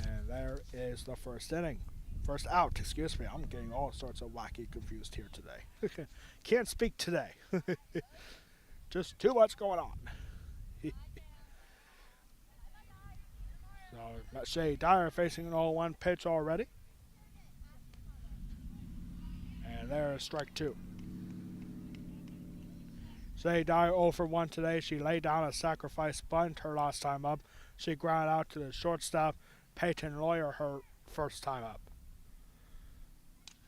A: And there is the first inning. First out, excuse me. I'm getting all sorts of wacky confused here today. Can't speak today. Just too much going on. So, Shay Dyer facing an 0-1 pitch already. And there's strike 2. Shay Dyer 0 for 1 today. She laid down a sacrifice bunt her last time up. She grounded out to the shortstop, Peyton Lawyer, her first time up.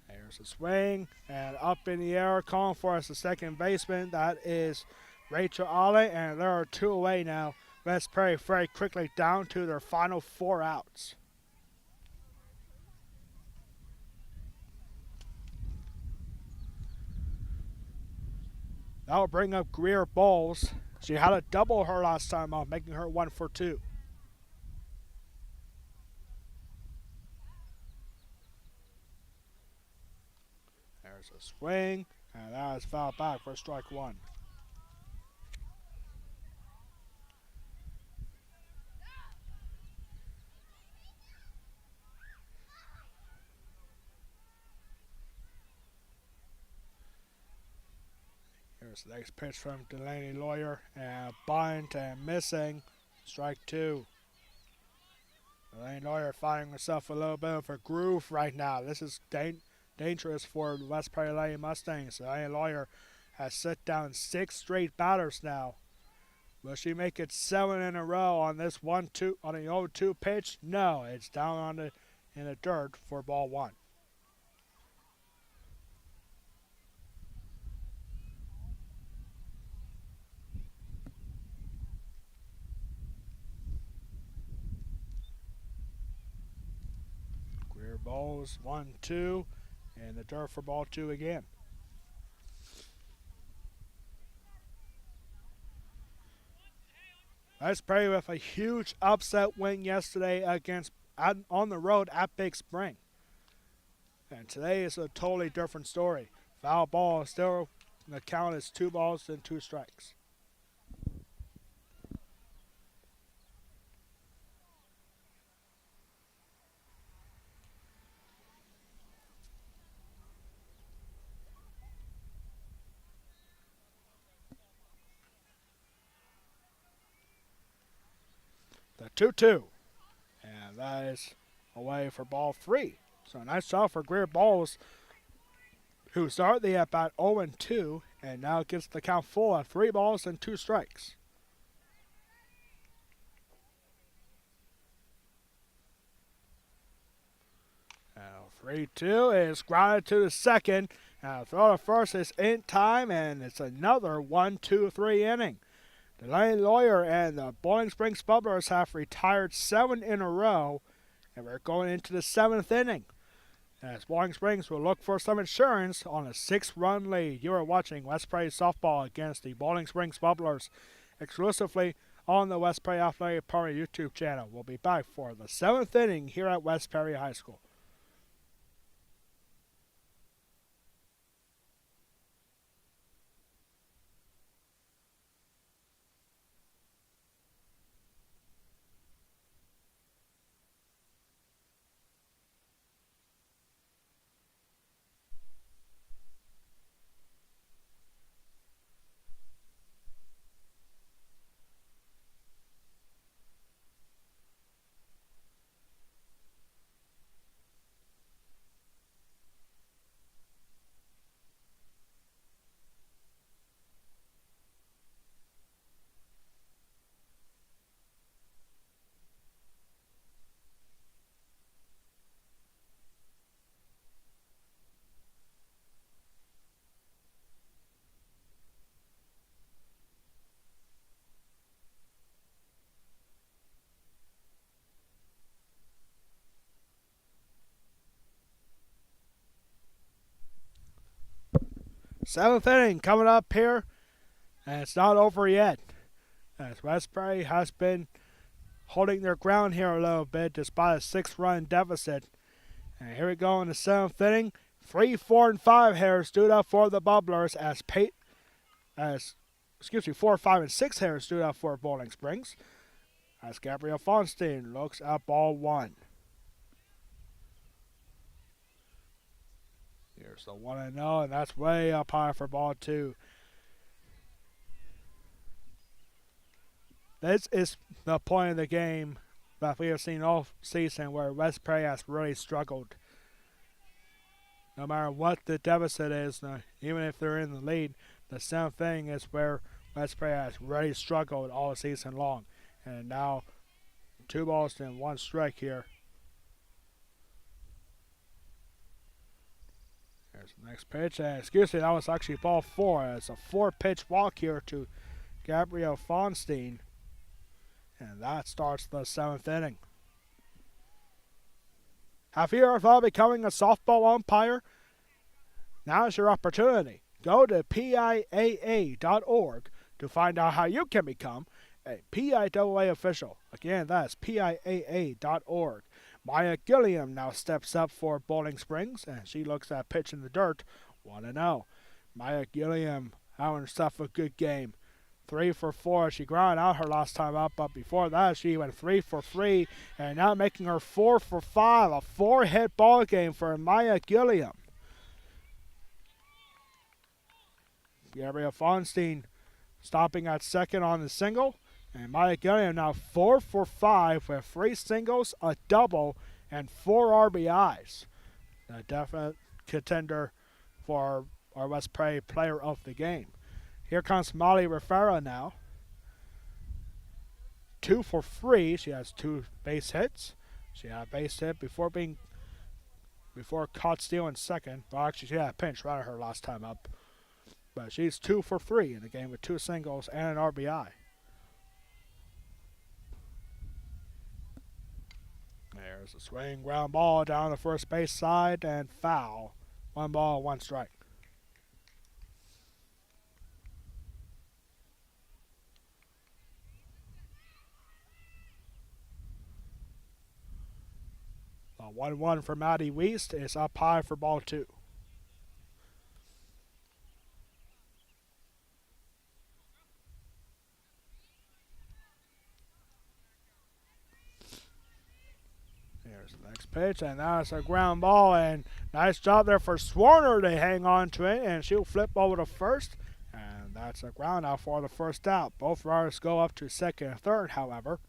A: There's a swing, and up in the air, calling for us the second baseman. That is Rachel Ollie, and there are 2 away now. West Prairie very quickly down to their final 4 outs. That will bring up Greer Bowles. She had a double her last time out, making her 1 for 2. There's a swing, and that is fouled back for strike 1. Here's the next pitch from Delaney Lawyer, and bunt and missing. Strike 2. Delaney Lawyer finding herself a little bit of a groove right now. This is dangerous for the West Prairie Lady Mustangs. Delaney Lawyer has set down 6 straight batters now. Will she make it 7 in a row on this 1-2 on the 0-2 pitch? No, it's down in the dirt for ball 1. Greer Bowles 1-2, and the dirt for ball 2 again. West Prairie with a huge upset win yesterday on the road at Big Spring. And today is a totally different story. Foul ball, still the count is 2 balls and 2 strikes. The 2-2. And that is away for ball 3. So nice job for Greer Bowles, who started the at-bat 0-2 and now gets the count full at 3 balls and 2 strikes. Now 3-2 is grounded to the second. Now throw to first is in time, and it's another 1-2-3 inning. Delaney Lawyer and the Bowling Springs Bubblers have retired 7 in a row, and we're going into the 7th inning. As Bowling Springs will look for some insurance on a 6-run lead. You are watching West Prairie Softball against the Bowling Springs Bubblers exclusively on the West Prairie Athletic Party YouTube channel. We'll be back for the 7th inning here at West Prairie High School. Seventh inning coming up here, and it's not over yet, as Westbury has been holding their ground here a little bit despite a 6-run deficit. And here we go in the seventh inning. 3, 4, and 5 hitters stood up for the Bubblers as 4, 5, and 6 hitters stood up for Bowling Springs. As Gabriel Fonstein looks at ball 1. Here's the 1-0, and that's way up high for ball 2. This is the point of the game that we have seen all season where Westbury has really struggled. No matter what the deficit is, even if they're in the lead, the same thing is where Westbury has really struggled all season long. And now 2 balls and 1 strike here. There's the next pitch, and excuse me, that was actually ball 4. It's a 4-pitch walk here to Gabriel Fonstein. And that starts the 7th inning. Have you ever thought of becoming a softball umpire? Now's your opportunity. Go to PIAA.org to find out how you can become a PIAA official. Again, that's PIAA.org. Maya Gilliam now steps up for Bowling Springs, and she looks at pitch in the dirt, 1-0. Maya Gilliam having herself a good game. 3 for 4. She grounded out her last time up, but before that she went 3 for 3, and now making her 4 for 5. A 4-hit ball game for Maya Gilliam. Gabriel Fonstein stopping at second on the single, and Maya Gilliam now 4 for 5 with 3 singles, a double, and 4 RBIs. A definite contender for our Westbury player of the game. Here comes Molly Rivera now. 2 for 3. She has 2 base hits. She had a base hit before caught stealing second. Well, actually, she had a pinch right at her last time up. But she's 2 for 3 in the game with 2 singles and an RBI. There's a swing ground ball down the first base side and foul. 1 ball, 1 strike. The 1-1 for Maddie Wiest is up high for ball 2. Here's the next pitch, and now it's a ground ball, and nice job there for Swarner to hang on to it, and she'll flip over to first, and that's a ground out for the first out. Both runners go up to second and third, however.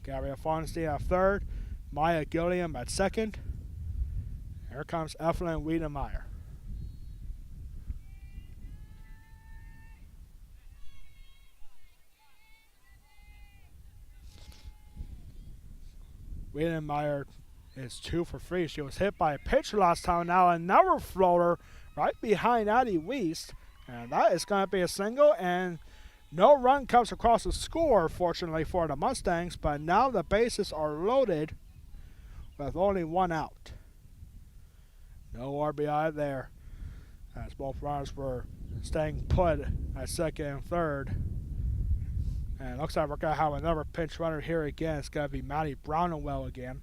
A: Gabriel Fonstein at third, Maya Gilliam at second. Here comes Evelyn Wiedemeyer. Wiedemeyer is 2 for 3. She was hit by a pitcher last time. Now another floater right behind Addie Wiest. And that is going to be a single. And no run comes across the score, fortunately, for the Mustangs. But now the bases are loaded with only 1 out. No RBI there, as both runners were staying put at second and third. And it looks like we're going to have another pinch runner here again. It's going to be Maddie Brownwell again.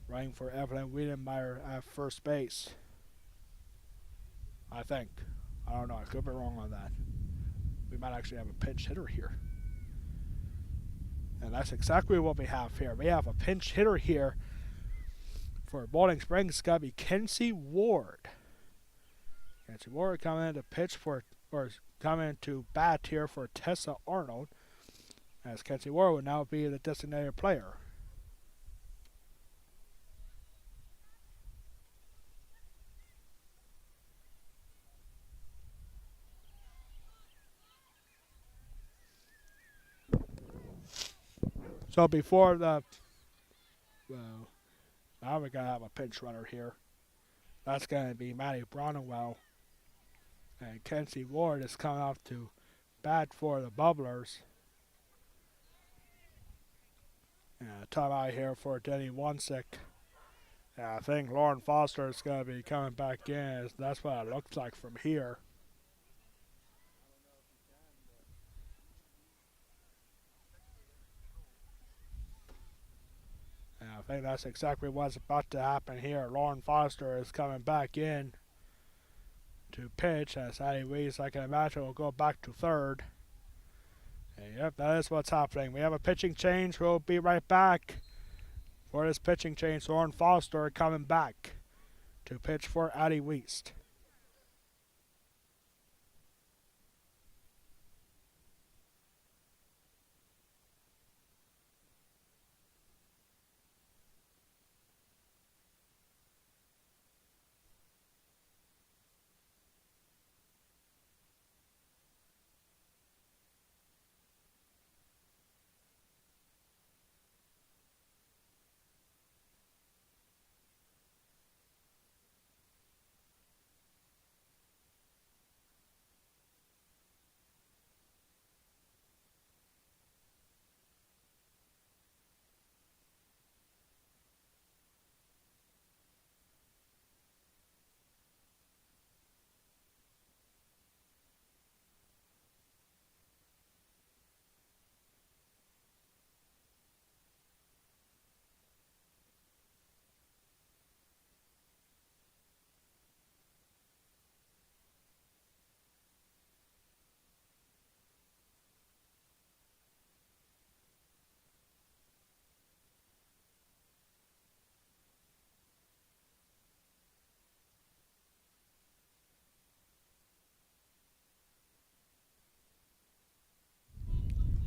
A: Running for Evelyn Wiedemeyer at first base. I think. I don't know. I could be wrong on that. We might actually have a pinch hitter here. And that's exactly what we have here. We have a pinch hitter here for Bowling Springs. It's got to be Kenzie Ward. Kenzie Ward coming in to pitch for, or coming to bat here for Tessa Arnold, as Kenzie Ward will now be the designated player. So before the, well, now we're going to have a pinch runner here. That's going to be Maddie Brownwell. And Kenzie Ward is coming off to bat for the Bubblers. And a timeout here for Denny Wansick. Yeah, I think Lauren Foster is going to be coming back in. That's what it looks like from here. And I think that's exactly what's about to happen here. Lauren Foster is coming back in to pitch as Addie Weiss, I can imagine, will go back to third. And yep, that is what's happening. We have a pitching change. We'll be right back for this pitching change. Lauren Foster coming back to pitch for Addie Weiss.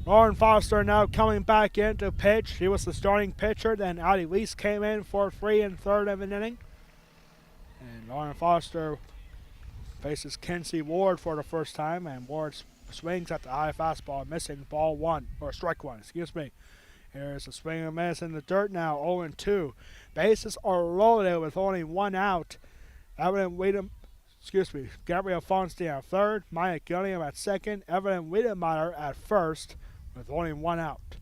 A: Lauren Foster now coming back in to pitch. She was the starting pitcher. Then Addie Weiss came in for 3 1/3 of an inning. And Lauren Foster faces Kinsey Ward for the first time, and Ward swings at the high fastball, missing ball one, or strike one, excuse me. Here's a swing and a miss in the dirt now, 0-2. Bases are loaded with only one out. Gabrielle Fonstein at third, Maya Gilliam at second, Evelyn Wiedemeyer at first, with only one out.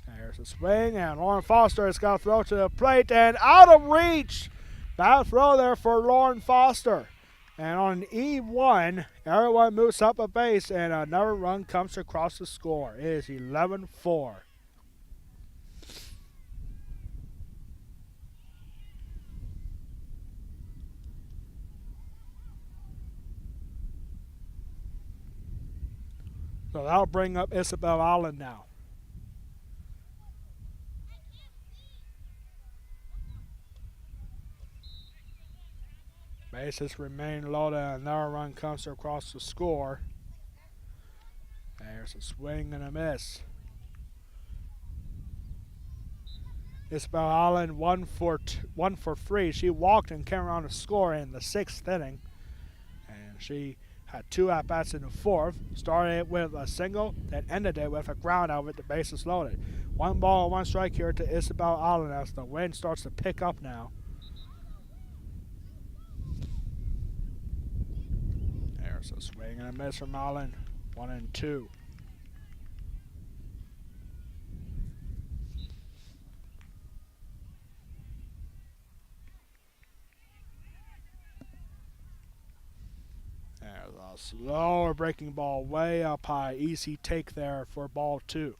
A: There's a swing, and Lauren Foster has got to throw to the plate, and out of reach! Bad throw there for Lauren Foster. And on E1, everyone moves up a base, and another run comes across the score. It is 11-4. So that'll bring up Isabel Allen now. Bases remain loaded, and another run comes across the score. There's a swing and a miss. Isabel Allen 1 for 3. She walked and came around to score in the 6th inning. And she had 2 at-bats in the 4th. Started it with a single, then ended it with a ground out with the bases loaded. 1 ball, 1 strike here to Isabel Allen as the wind starts to pick up now. There's a swing and a miss from Allen. 1-2. There's a slower breaking ball way up high. Easy take there for ball 2.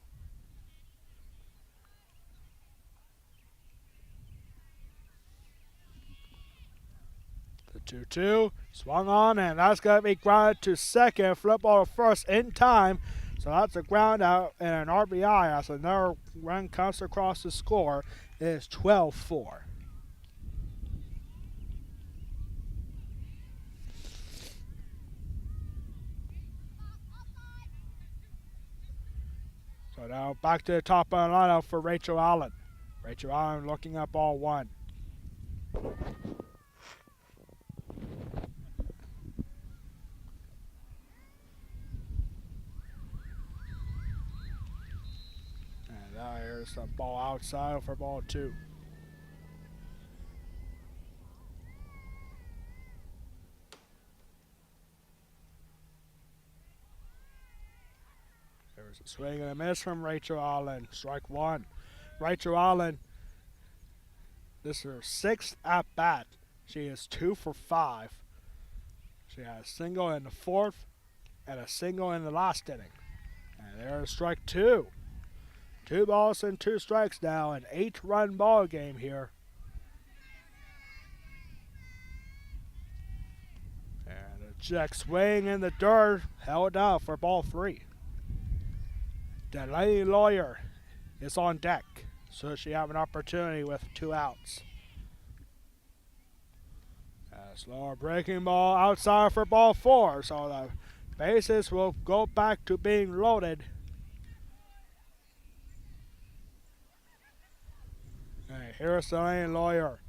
A: The 2-2 swung on, and that's going to be grounded to second. Flip ball to first in time. So that's a ground out and an RBI as another run comes across the score. It is 12-4. So now back to the top of the lineup for Rachel Allen. Rachel Allen looking at ball 1. And there's a ball outside for ball 2. There's a swing and a miss from Rachel Allen. Strike 1. Rachel Allen This is her sixth at bat. She is 2 for 5. She had a single in the fourth and a single in the last inning. And there's strike two. 2 balls and 2 strikes now, an 8-run ball game here. And a check swing in the dirt, held out for ball 3. Delaney Lawyer is on deck, so she have an opportunity with 2 outs. A slower breaking ball outside for ball 4, so the bases will go back to being loaded. Hey, here's Delaney Lawyer.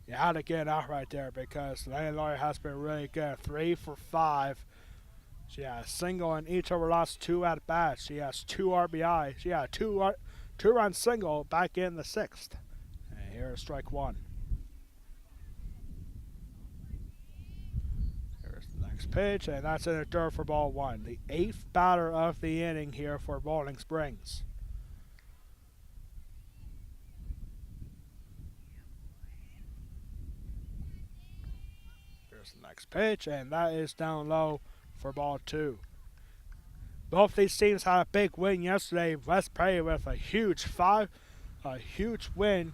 A: You had to get out right there because Delaney Lawyer has been really good. 3 for 5. She has a single in each of her last 2 at bats. She has 2 RBI. She had a two-run single back in the 6th. And here's strike 1. Here's the next pitch, and that's in the dirt for ball 1. The 8th batter of the inning here for Bowling Springs. Here's the next pitch, and that is down low for ball 2. Both these teams had a big win yesterday. West Prairie with a huge win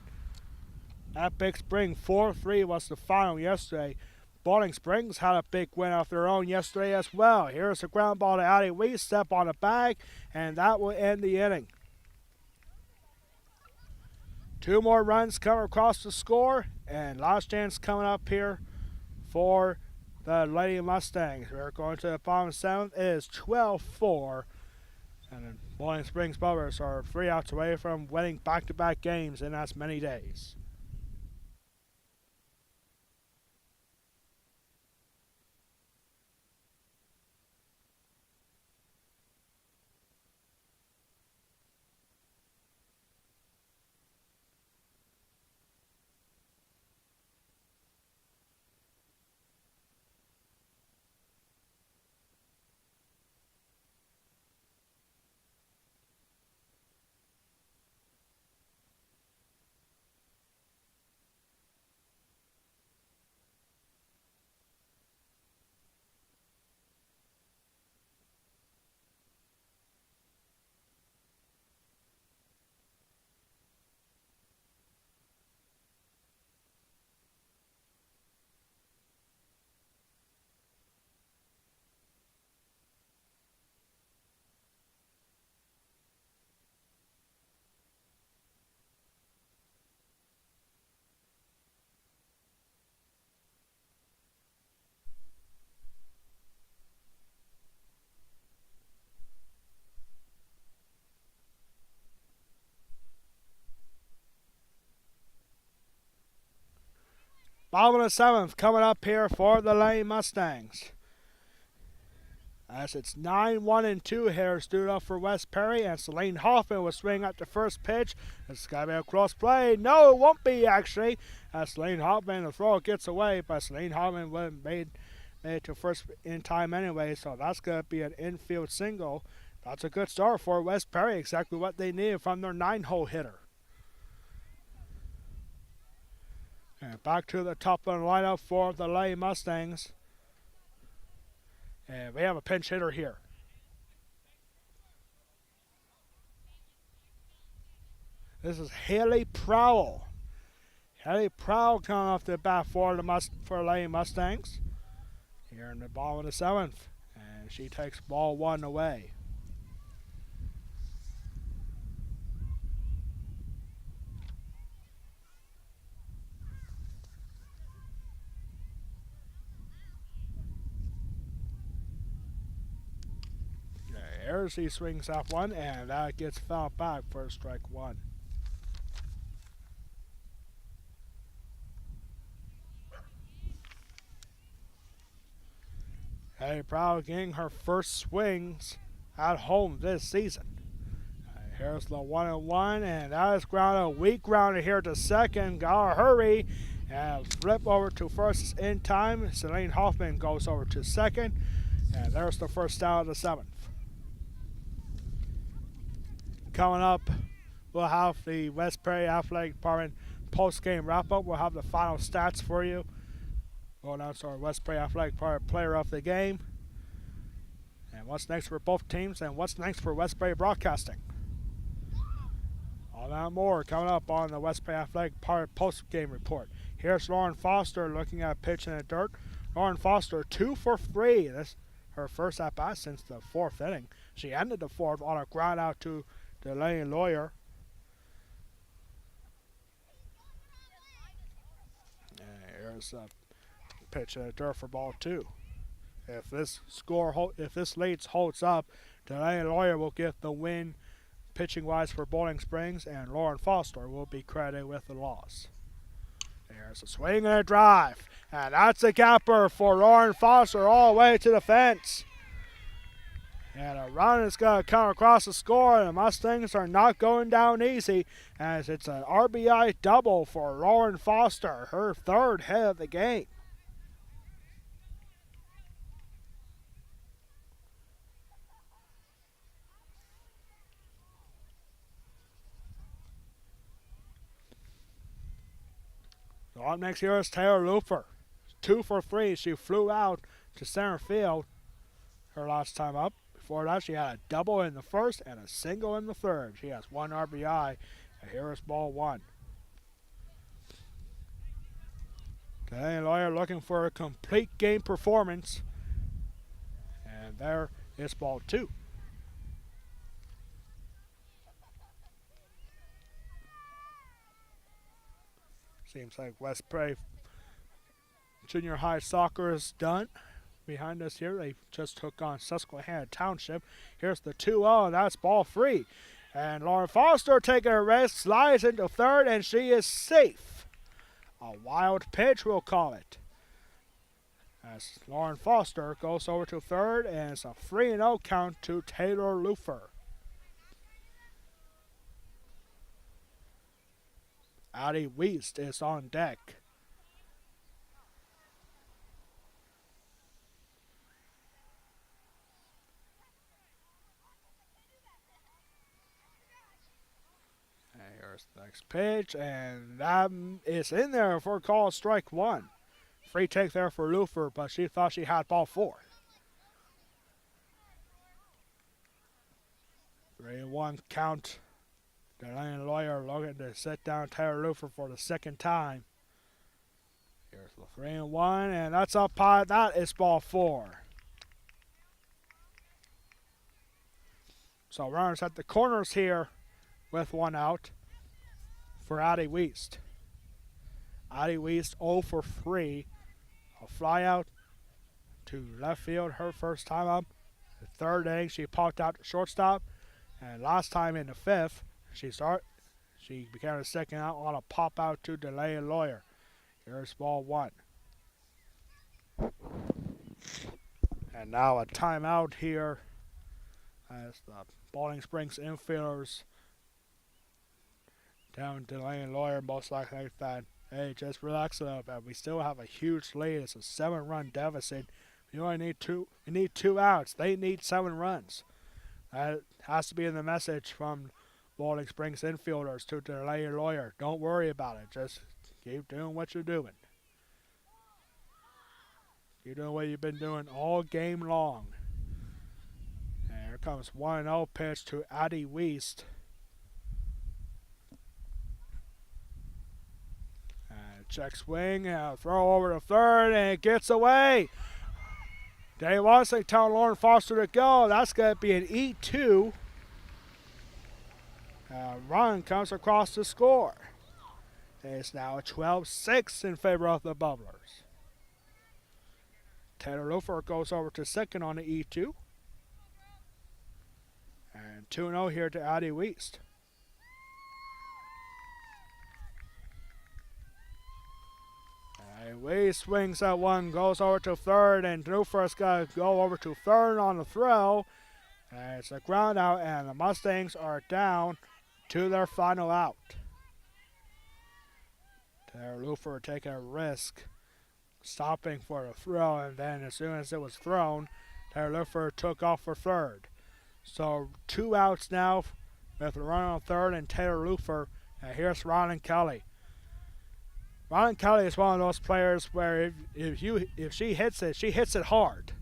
A: at Big Spring. 4-3 was the final yesterday. Bowling Springs had a big win of their own yesterday as well. Here's a ground ball to Addie Lee, step on the bag, and that will end the inning. 2 more runs come across the score, and last chance coming up here for the Lady Mustangs. We're going to the bottom 7th. It is 12-4. And the Bowling Springs Bowlers are 3 outs away from winning back-to-back games in as many days. Bottom of the 7th coming up here for the Lady Mustangs. As it's 9-1-2 here, stood up for West Perry, and Celine Hoffman will swing at the first pitch. It's got to be a cross play. No, it won't be actually. As Celine Hoffman, the throw gets away, but Celine Hoffman would have made it to first in time anyway, so that's going to be an infield single. That's a good start for West Perry, exactly what they needed from their 9-hole hitter. And back to the top of the lineup for the Lady Mustangs. And we have a pinch hitter here. This is Haley Prowell. Haley Prowell coming off the bat for the Lady Mustangs. Here in the bottom of the 7th. And she takes ball 1 away. There's he swings that one, and that gets fouled back for strike 1. Haley Prowell getting her first swings at home this season. Here's the 1-1, and that is grounded. Weak grounded here to second. Gotta hurry and flip over to first in time. Celine Hoffman goes over to second, and there's the first out of the 7th. Coming up, we'll have the West Prairie Athletic Department post-game wrap-up. We'll have the final stats for you. We'll announce our West Prairie Athletic player of the game. And what's next for both teams, and what's next for West Prairie Broadcasting. All that and more coming up on the West Prairie Athletic post-game report. Here's Lauren Foster looking at pitch in the dirt. Lauren Foster 2 for 3. This her first at bat since the 4th inning. She ended the 4th on a ground out to Delaney Lawyer. And here's a pitch in the dirt for ball 2. If this lead holds up, Delaney Lawyer will get the win pitching-wise for Bowling Springs, and Lauren Foster will be credited with the loss. There's a swing and a drive, and that's a gapper for Lauren Foster all the way to the fence. And a run is going to come across the score, and the Mustangs are not going down easy, as it's an RBI double for Lauren Foster, her 3rd hit of the game. So up next here is Taylor Looper. 2 for 3. She flew out to center field her last time up. Before that, she had a double in the 1st and a single in the 3rd. She has 1 RBI. And here is ball 1. Delaney Lawyer looking for a complete game performance. And there is ball 2. Seems like West Prairie Junior High Soccer is done. Behind us here, they just took on Susquehanna Township. Here's the 2-0, and that's ball 3. And Lauren Foster taking a risk, slides into 3rd, and she is safe. A wild pitch, we'll call it. As Lauren Foster goes over to 3rd, and it's a 3-0 count to Taylor Loofer. Addie Wiest is on deck. And here's the next pitch, and that is in there for a call strike 1. Free take there for Loofer, but she thought she had ball 4. 3-1 count. Delaney Lawyer looking to set down Taylor Loofer for the 2nd time. Here's the 3-1, and that's up high. That is ball 4. So runners at the corners here with 1 out for Addie Wiest. Addie Wiest 0 for 3. A fly out to left field her first time up. The 3rd inning she popped out to shortstop, and last time in the 5th, she became a 2nd out on a pop out to Delaney Lawyer. Here's ball 1. And now a timeout here as the Bowling Springs infielders down Delaney Lawyer most likely that, hey, just relax a little bit. We still have a huge lead. It's a 7-run deficit. We only need 2. We need 2 outs. They need 7 runs. That has to be in the message from Bowling Springs infielders to Delaney Lawyer. Don't worry about it. Just keep doing what you're doing. Keep doing what you've been doing all game long. And here comes 1-0 pitch to Addie Wiest. And check swing, and throw over to 3rd, and it gets away. Dave Watson telling Lauren Foster to go. That's going to be an E2. Run comes across the score. It's now a 12-6 in favor of the Bubblers. Taylor Loofer goes over to 2nd on the E2. And 2-0 here to Addie Wiest. Wiest swings at 1, goes over to 3rd, and Loofer's got to go over to 3rd on the throw. And it's a ground out, and the Mustangs are down to their final out. Taylor Loofer taking a risk, stopping for the throw, and then as soon as it was thrown, Taylor Loofer took off for 3rd. So 2 outs now with a run on 3rd and Taylor Loofer. And here's Ron and Kelly. Ron Kelly is one of those players where if she hits it hard.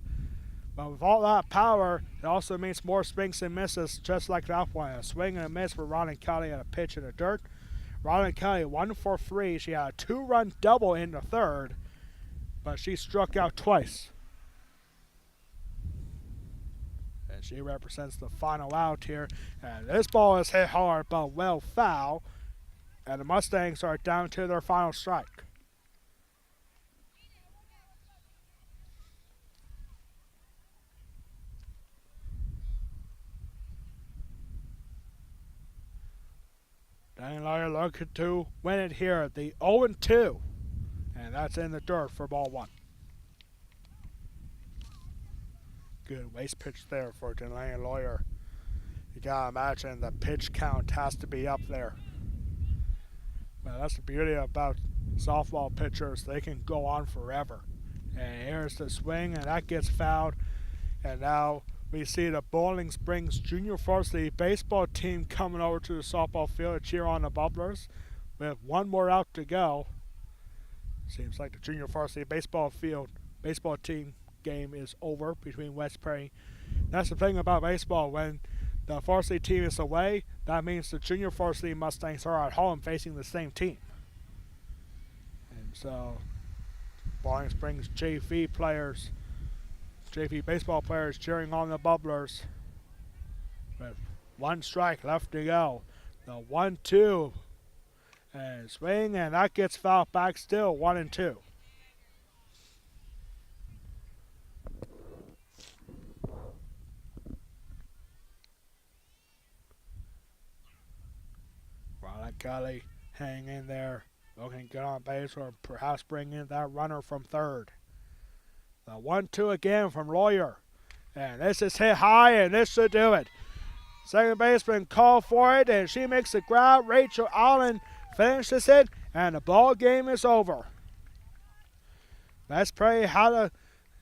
A: But with all that power, it also means more swings and misses, just like that one. A swing and a miss for Ron Kelly and a pitch in the dirt. Ron Kelly 1 for 3. She had a 2-run double in the third, but she struck out twice. And she represents the final out here. And this ball is hit hard, but well foul. And the Mustangs are down to their final strike. Danny looking to win it here. The 0-2. And that's in the dirt for ball one. Good waste pitch there for Delaney Lawyer. You gotta imagine the pitch count has to be up there. Well, that's the beauty about softball pitchers. They can go on forever. And here's the swing, and that gets fouled. And now we see the Bowling Springs Junior Varsity baseball team coming over to the softball field to cheer on the Bubblers. With one more out to go. Seems like the Junior Varsity baseball team game is over between West Prairie. That's the thing about baseball. When the varsity team is away, that means the Junior Varsity Mustangs are at home facing the same team. And so, Bowling Springs JV baseball players cheering on the Bubblers. With one strike left to go. The 1-2. And swing, and that gets fouled back still, 1-2. Ron Kelly hang in there, looking good on base, or perhaps bring in that runner from third. The 1-2 again from Lawyer. And this is hit high, and this should do it. Second baseman called for it, and she makes the grab. Rachel Allen finishes it, and the ball game is over. West Prairie had a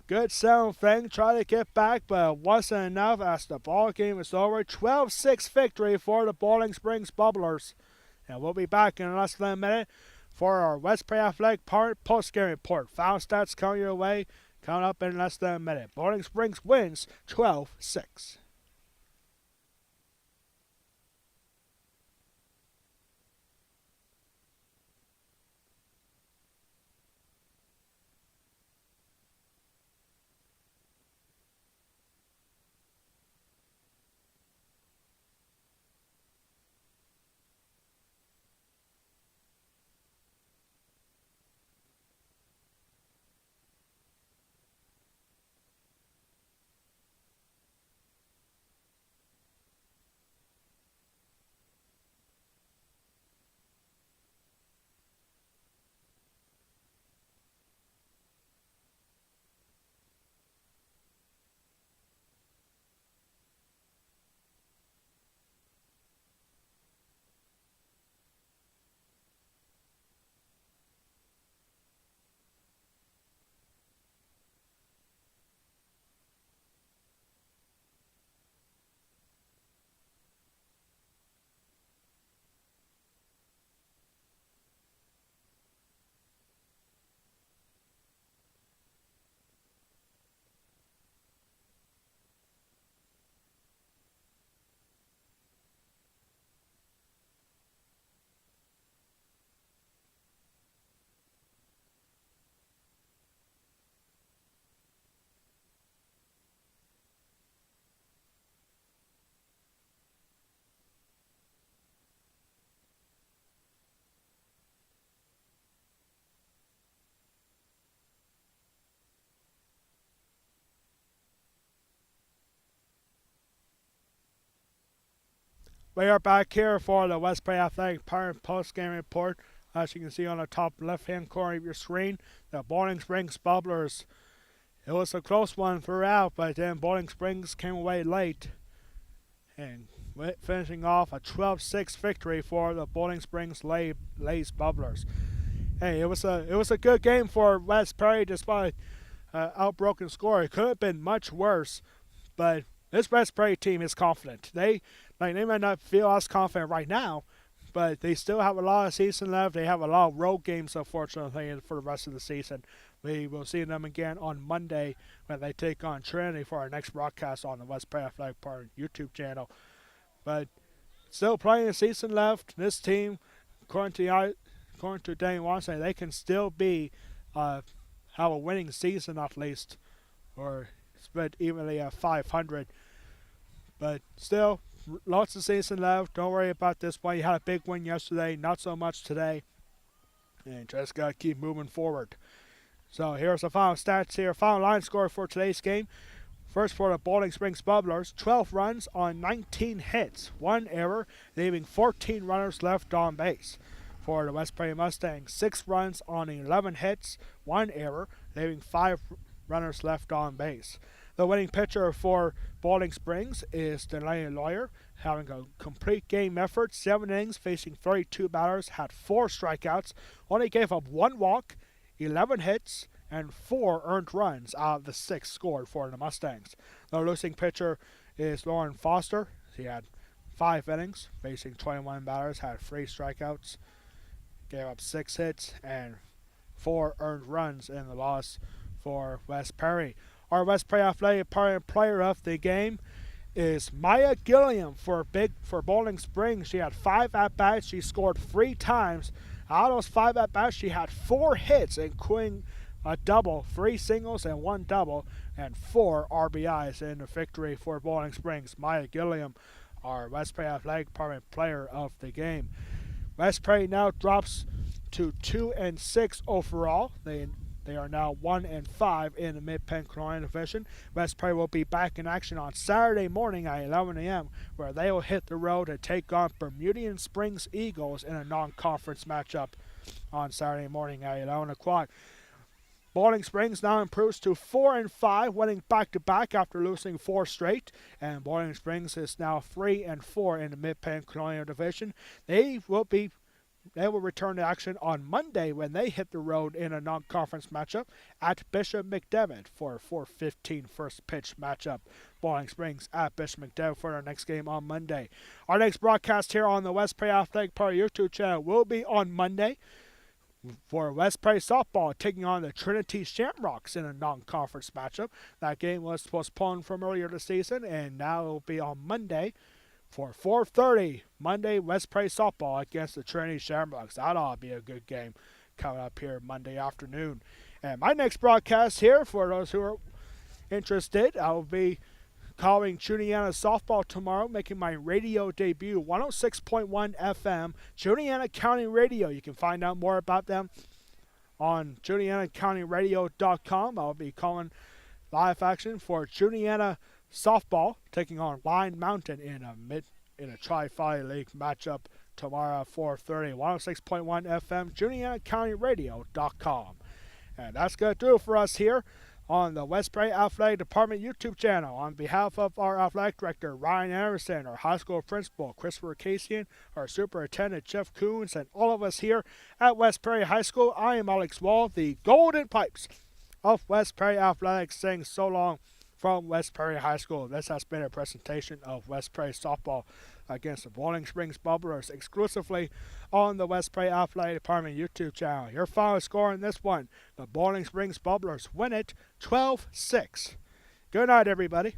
A: good sound thing, tried to get back, but it wasn't enough as the ball game is over. 12-6 victory for the Bowling Springs Bubblers. And we'll be back in less than a minute for our West Prairie Athletic post-game report. Foul stats coming your way, coming up in less than a minute. Bowling Springs wins 12-6. We are back here for the West Prairie Athletic Parent post-game report. As you can see on the top left-hand corner of your screen, the Bowling Springs Bubblers. It was a close one throughout, but then Bowling Springs came away late and finishing off a 12-6 victory for the Bowling Springs Lays Bubblers. Hey, it was a good game for West Prairie despite outbroken score. It could have been much worse, but this West Prairie team is confident. They might not feel as confident right now, but they still have a lot of season left. They have a lot of road games, unfortunately, for the rest of the season. We will see them again on Monday when they take on Trinity for our next broadcast on the West Prairie Athletic Park YouTube channel. But still plenty of season left. This team, according to Dane Watson, they can still have a winning season at least, or split evenly at 500. But still, lots of season left. Don't worry about this one. You had a big win yesterday, not so much today. And just got to keep moving forward. So here's the final stats here. Final line score for today's game. First for the Bowling Springs Bubblers, 12 runs on 19 hits, 1 error, leaving 14 runners left on base. For the West Prairie Mustangs, 6 runs on 11 hits, 1 error, leaving 5 runners left on base. The winning pitcher for Bowling Springs is Delaney Lawyer, having a complete game effort, 7 innings, facing 32 batters, had 4 strikeouts, only gave up 1 walk, 11 hits, and 4 earned runs out of the 6 scored for the Mustangs. The losing pitcher is Lauren Foster. He had 5 innings, facing 21 batters, had 3 strikeouts, gave up 6 hits, and 4 earned runs in the loss for West Prairie. Our West Prairie Athletic player of the game is Maya Gilliam for Bowling Springs. She had 5 at-bats. She scored 3 times. Out of those 5 at-bats, she had 4 hits, including a double, 3 singles and 1 double, and 4 RBIs in the victory for Bowling Springs. Maya Gilliam, our West Prairie Athletic Department player of the game. West Prairie now drops to 2-6 overall. They are now 1-5 in the Mid-Penn Colonial Division. West Prairie will be back in action on Saturday morning at 11 a.m., where they will hit the road to take on Bermudian Springs Eagles in a non-conference matchup on Saturday morning at 11 o'clock. Bowling Springs now improves to 4-5, winning back-to-back after losing 4 straight. And Bowling Springs is now 3-4 in the Mid-Penn Colonial Division. They will return to action on Monday when they hit the road in a non-conference matchup at Bishop McDevitt for a 4:15 first pitch matchup. Bowling Springs at Bishop McDevitt for our next game on Monday. Our next broadcast here on the West Prairie Athletic Park YouTube channel will be on Monday for West Prairie softball taking on the Trinity Shamrocks in a non-conference matchup. That game was postponed from earlier this season, and now it will be on Monday for 4:30 Monday West Prairie softball against the Trinity Shamrocks. That ought to be a good game coming up here Monday afternoon. And my next broadcast here, for those who are interested, I will be calling Juniata softball tomorrow, making my radio debut, 106.1 FM, Juniata County Radio. You can find out more about them on JuniataCountyRadio.com. I'll be calling live action for Juniata softball, taking on Lion Mountain in a Tri-Valley League matchup tomorrow at 4:30, 106.1 FM, JuniataCountyRadio.com. And that's going to do it for us here on the West Prairie Athletic Department YouTube channel. On behalf of our athletic director, Ryan Anderson, our high school principal, Christopher Casian, our superintendent, Jeff Coons, and all of us here at West Prairie High School, I am Alex Wall, the Golden Pipes of West Prairie Athletics, saying so long from West Prairie High School. This has been a presentation of West Prairie softball against the Bowling Springs Bubblers, exclusively on the West Prairie Athletic Department YouTube channel. Your final score in this one, the Bowling Springs Bubblers win it 12-6. Good night, everybody.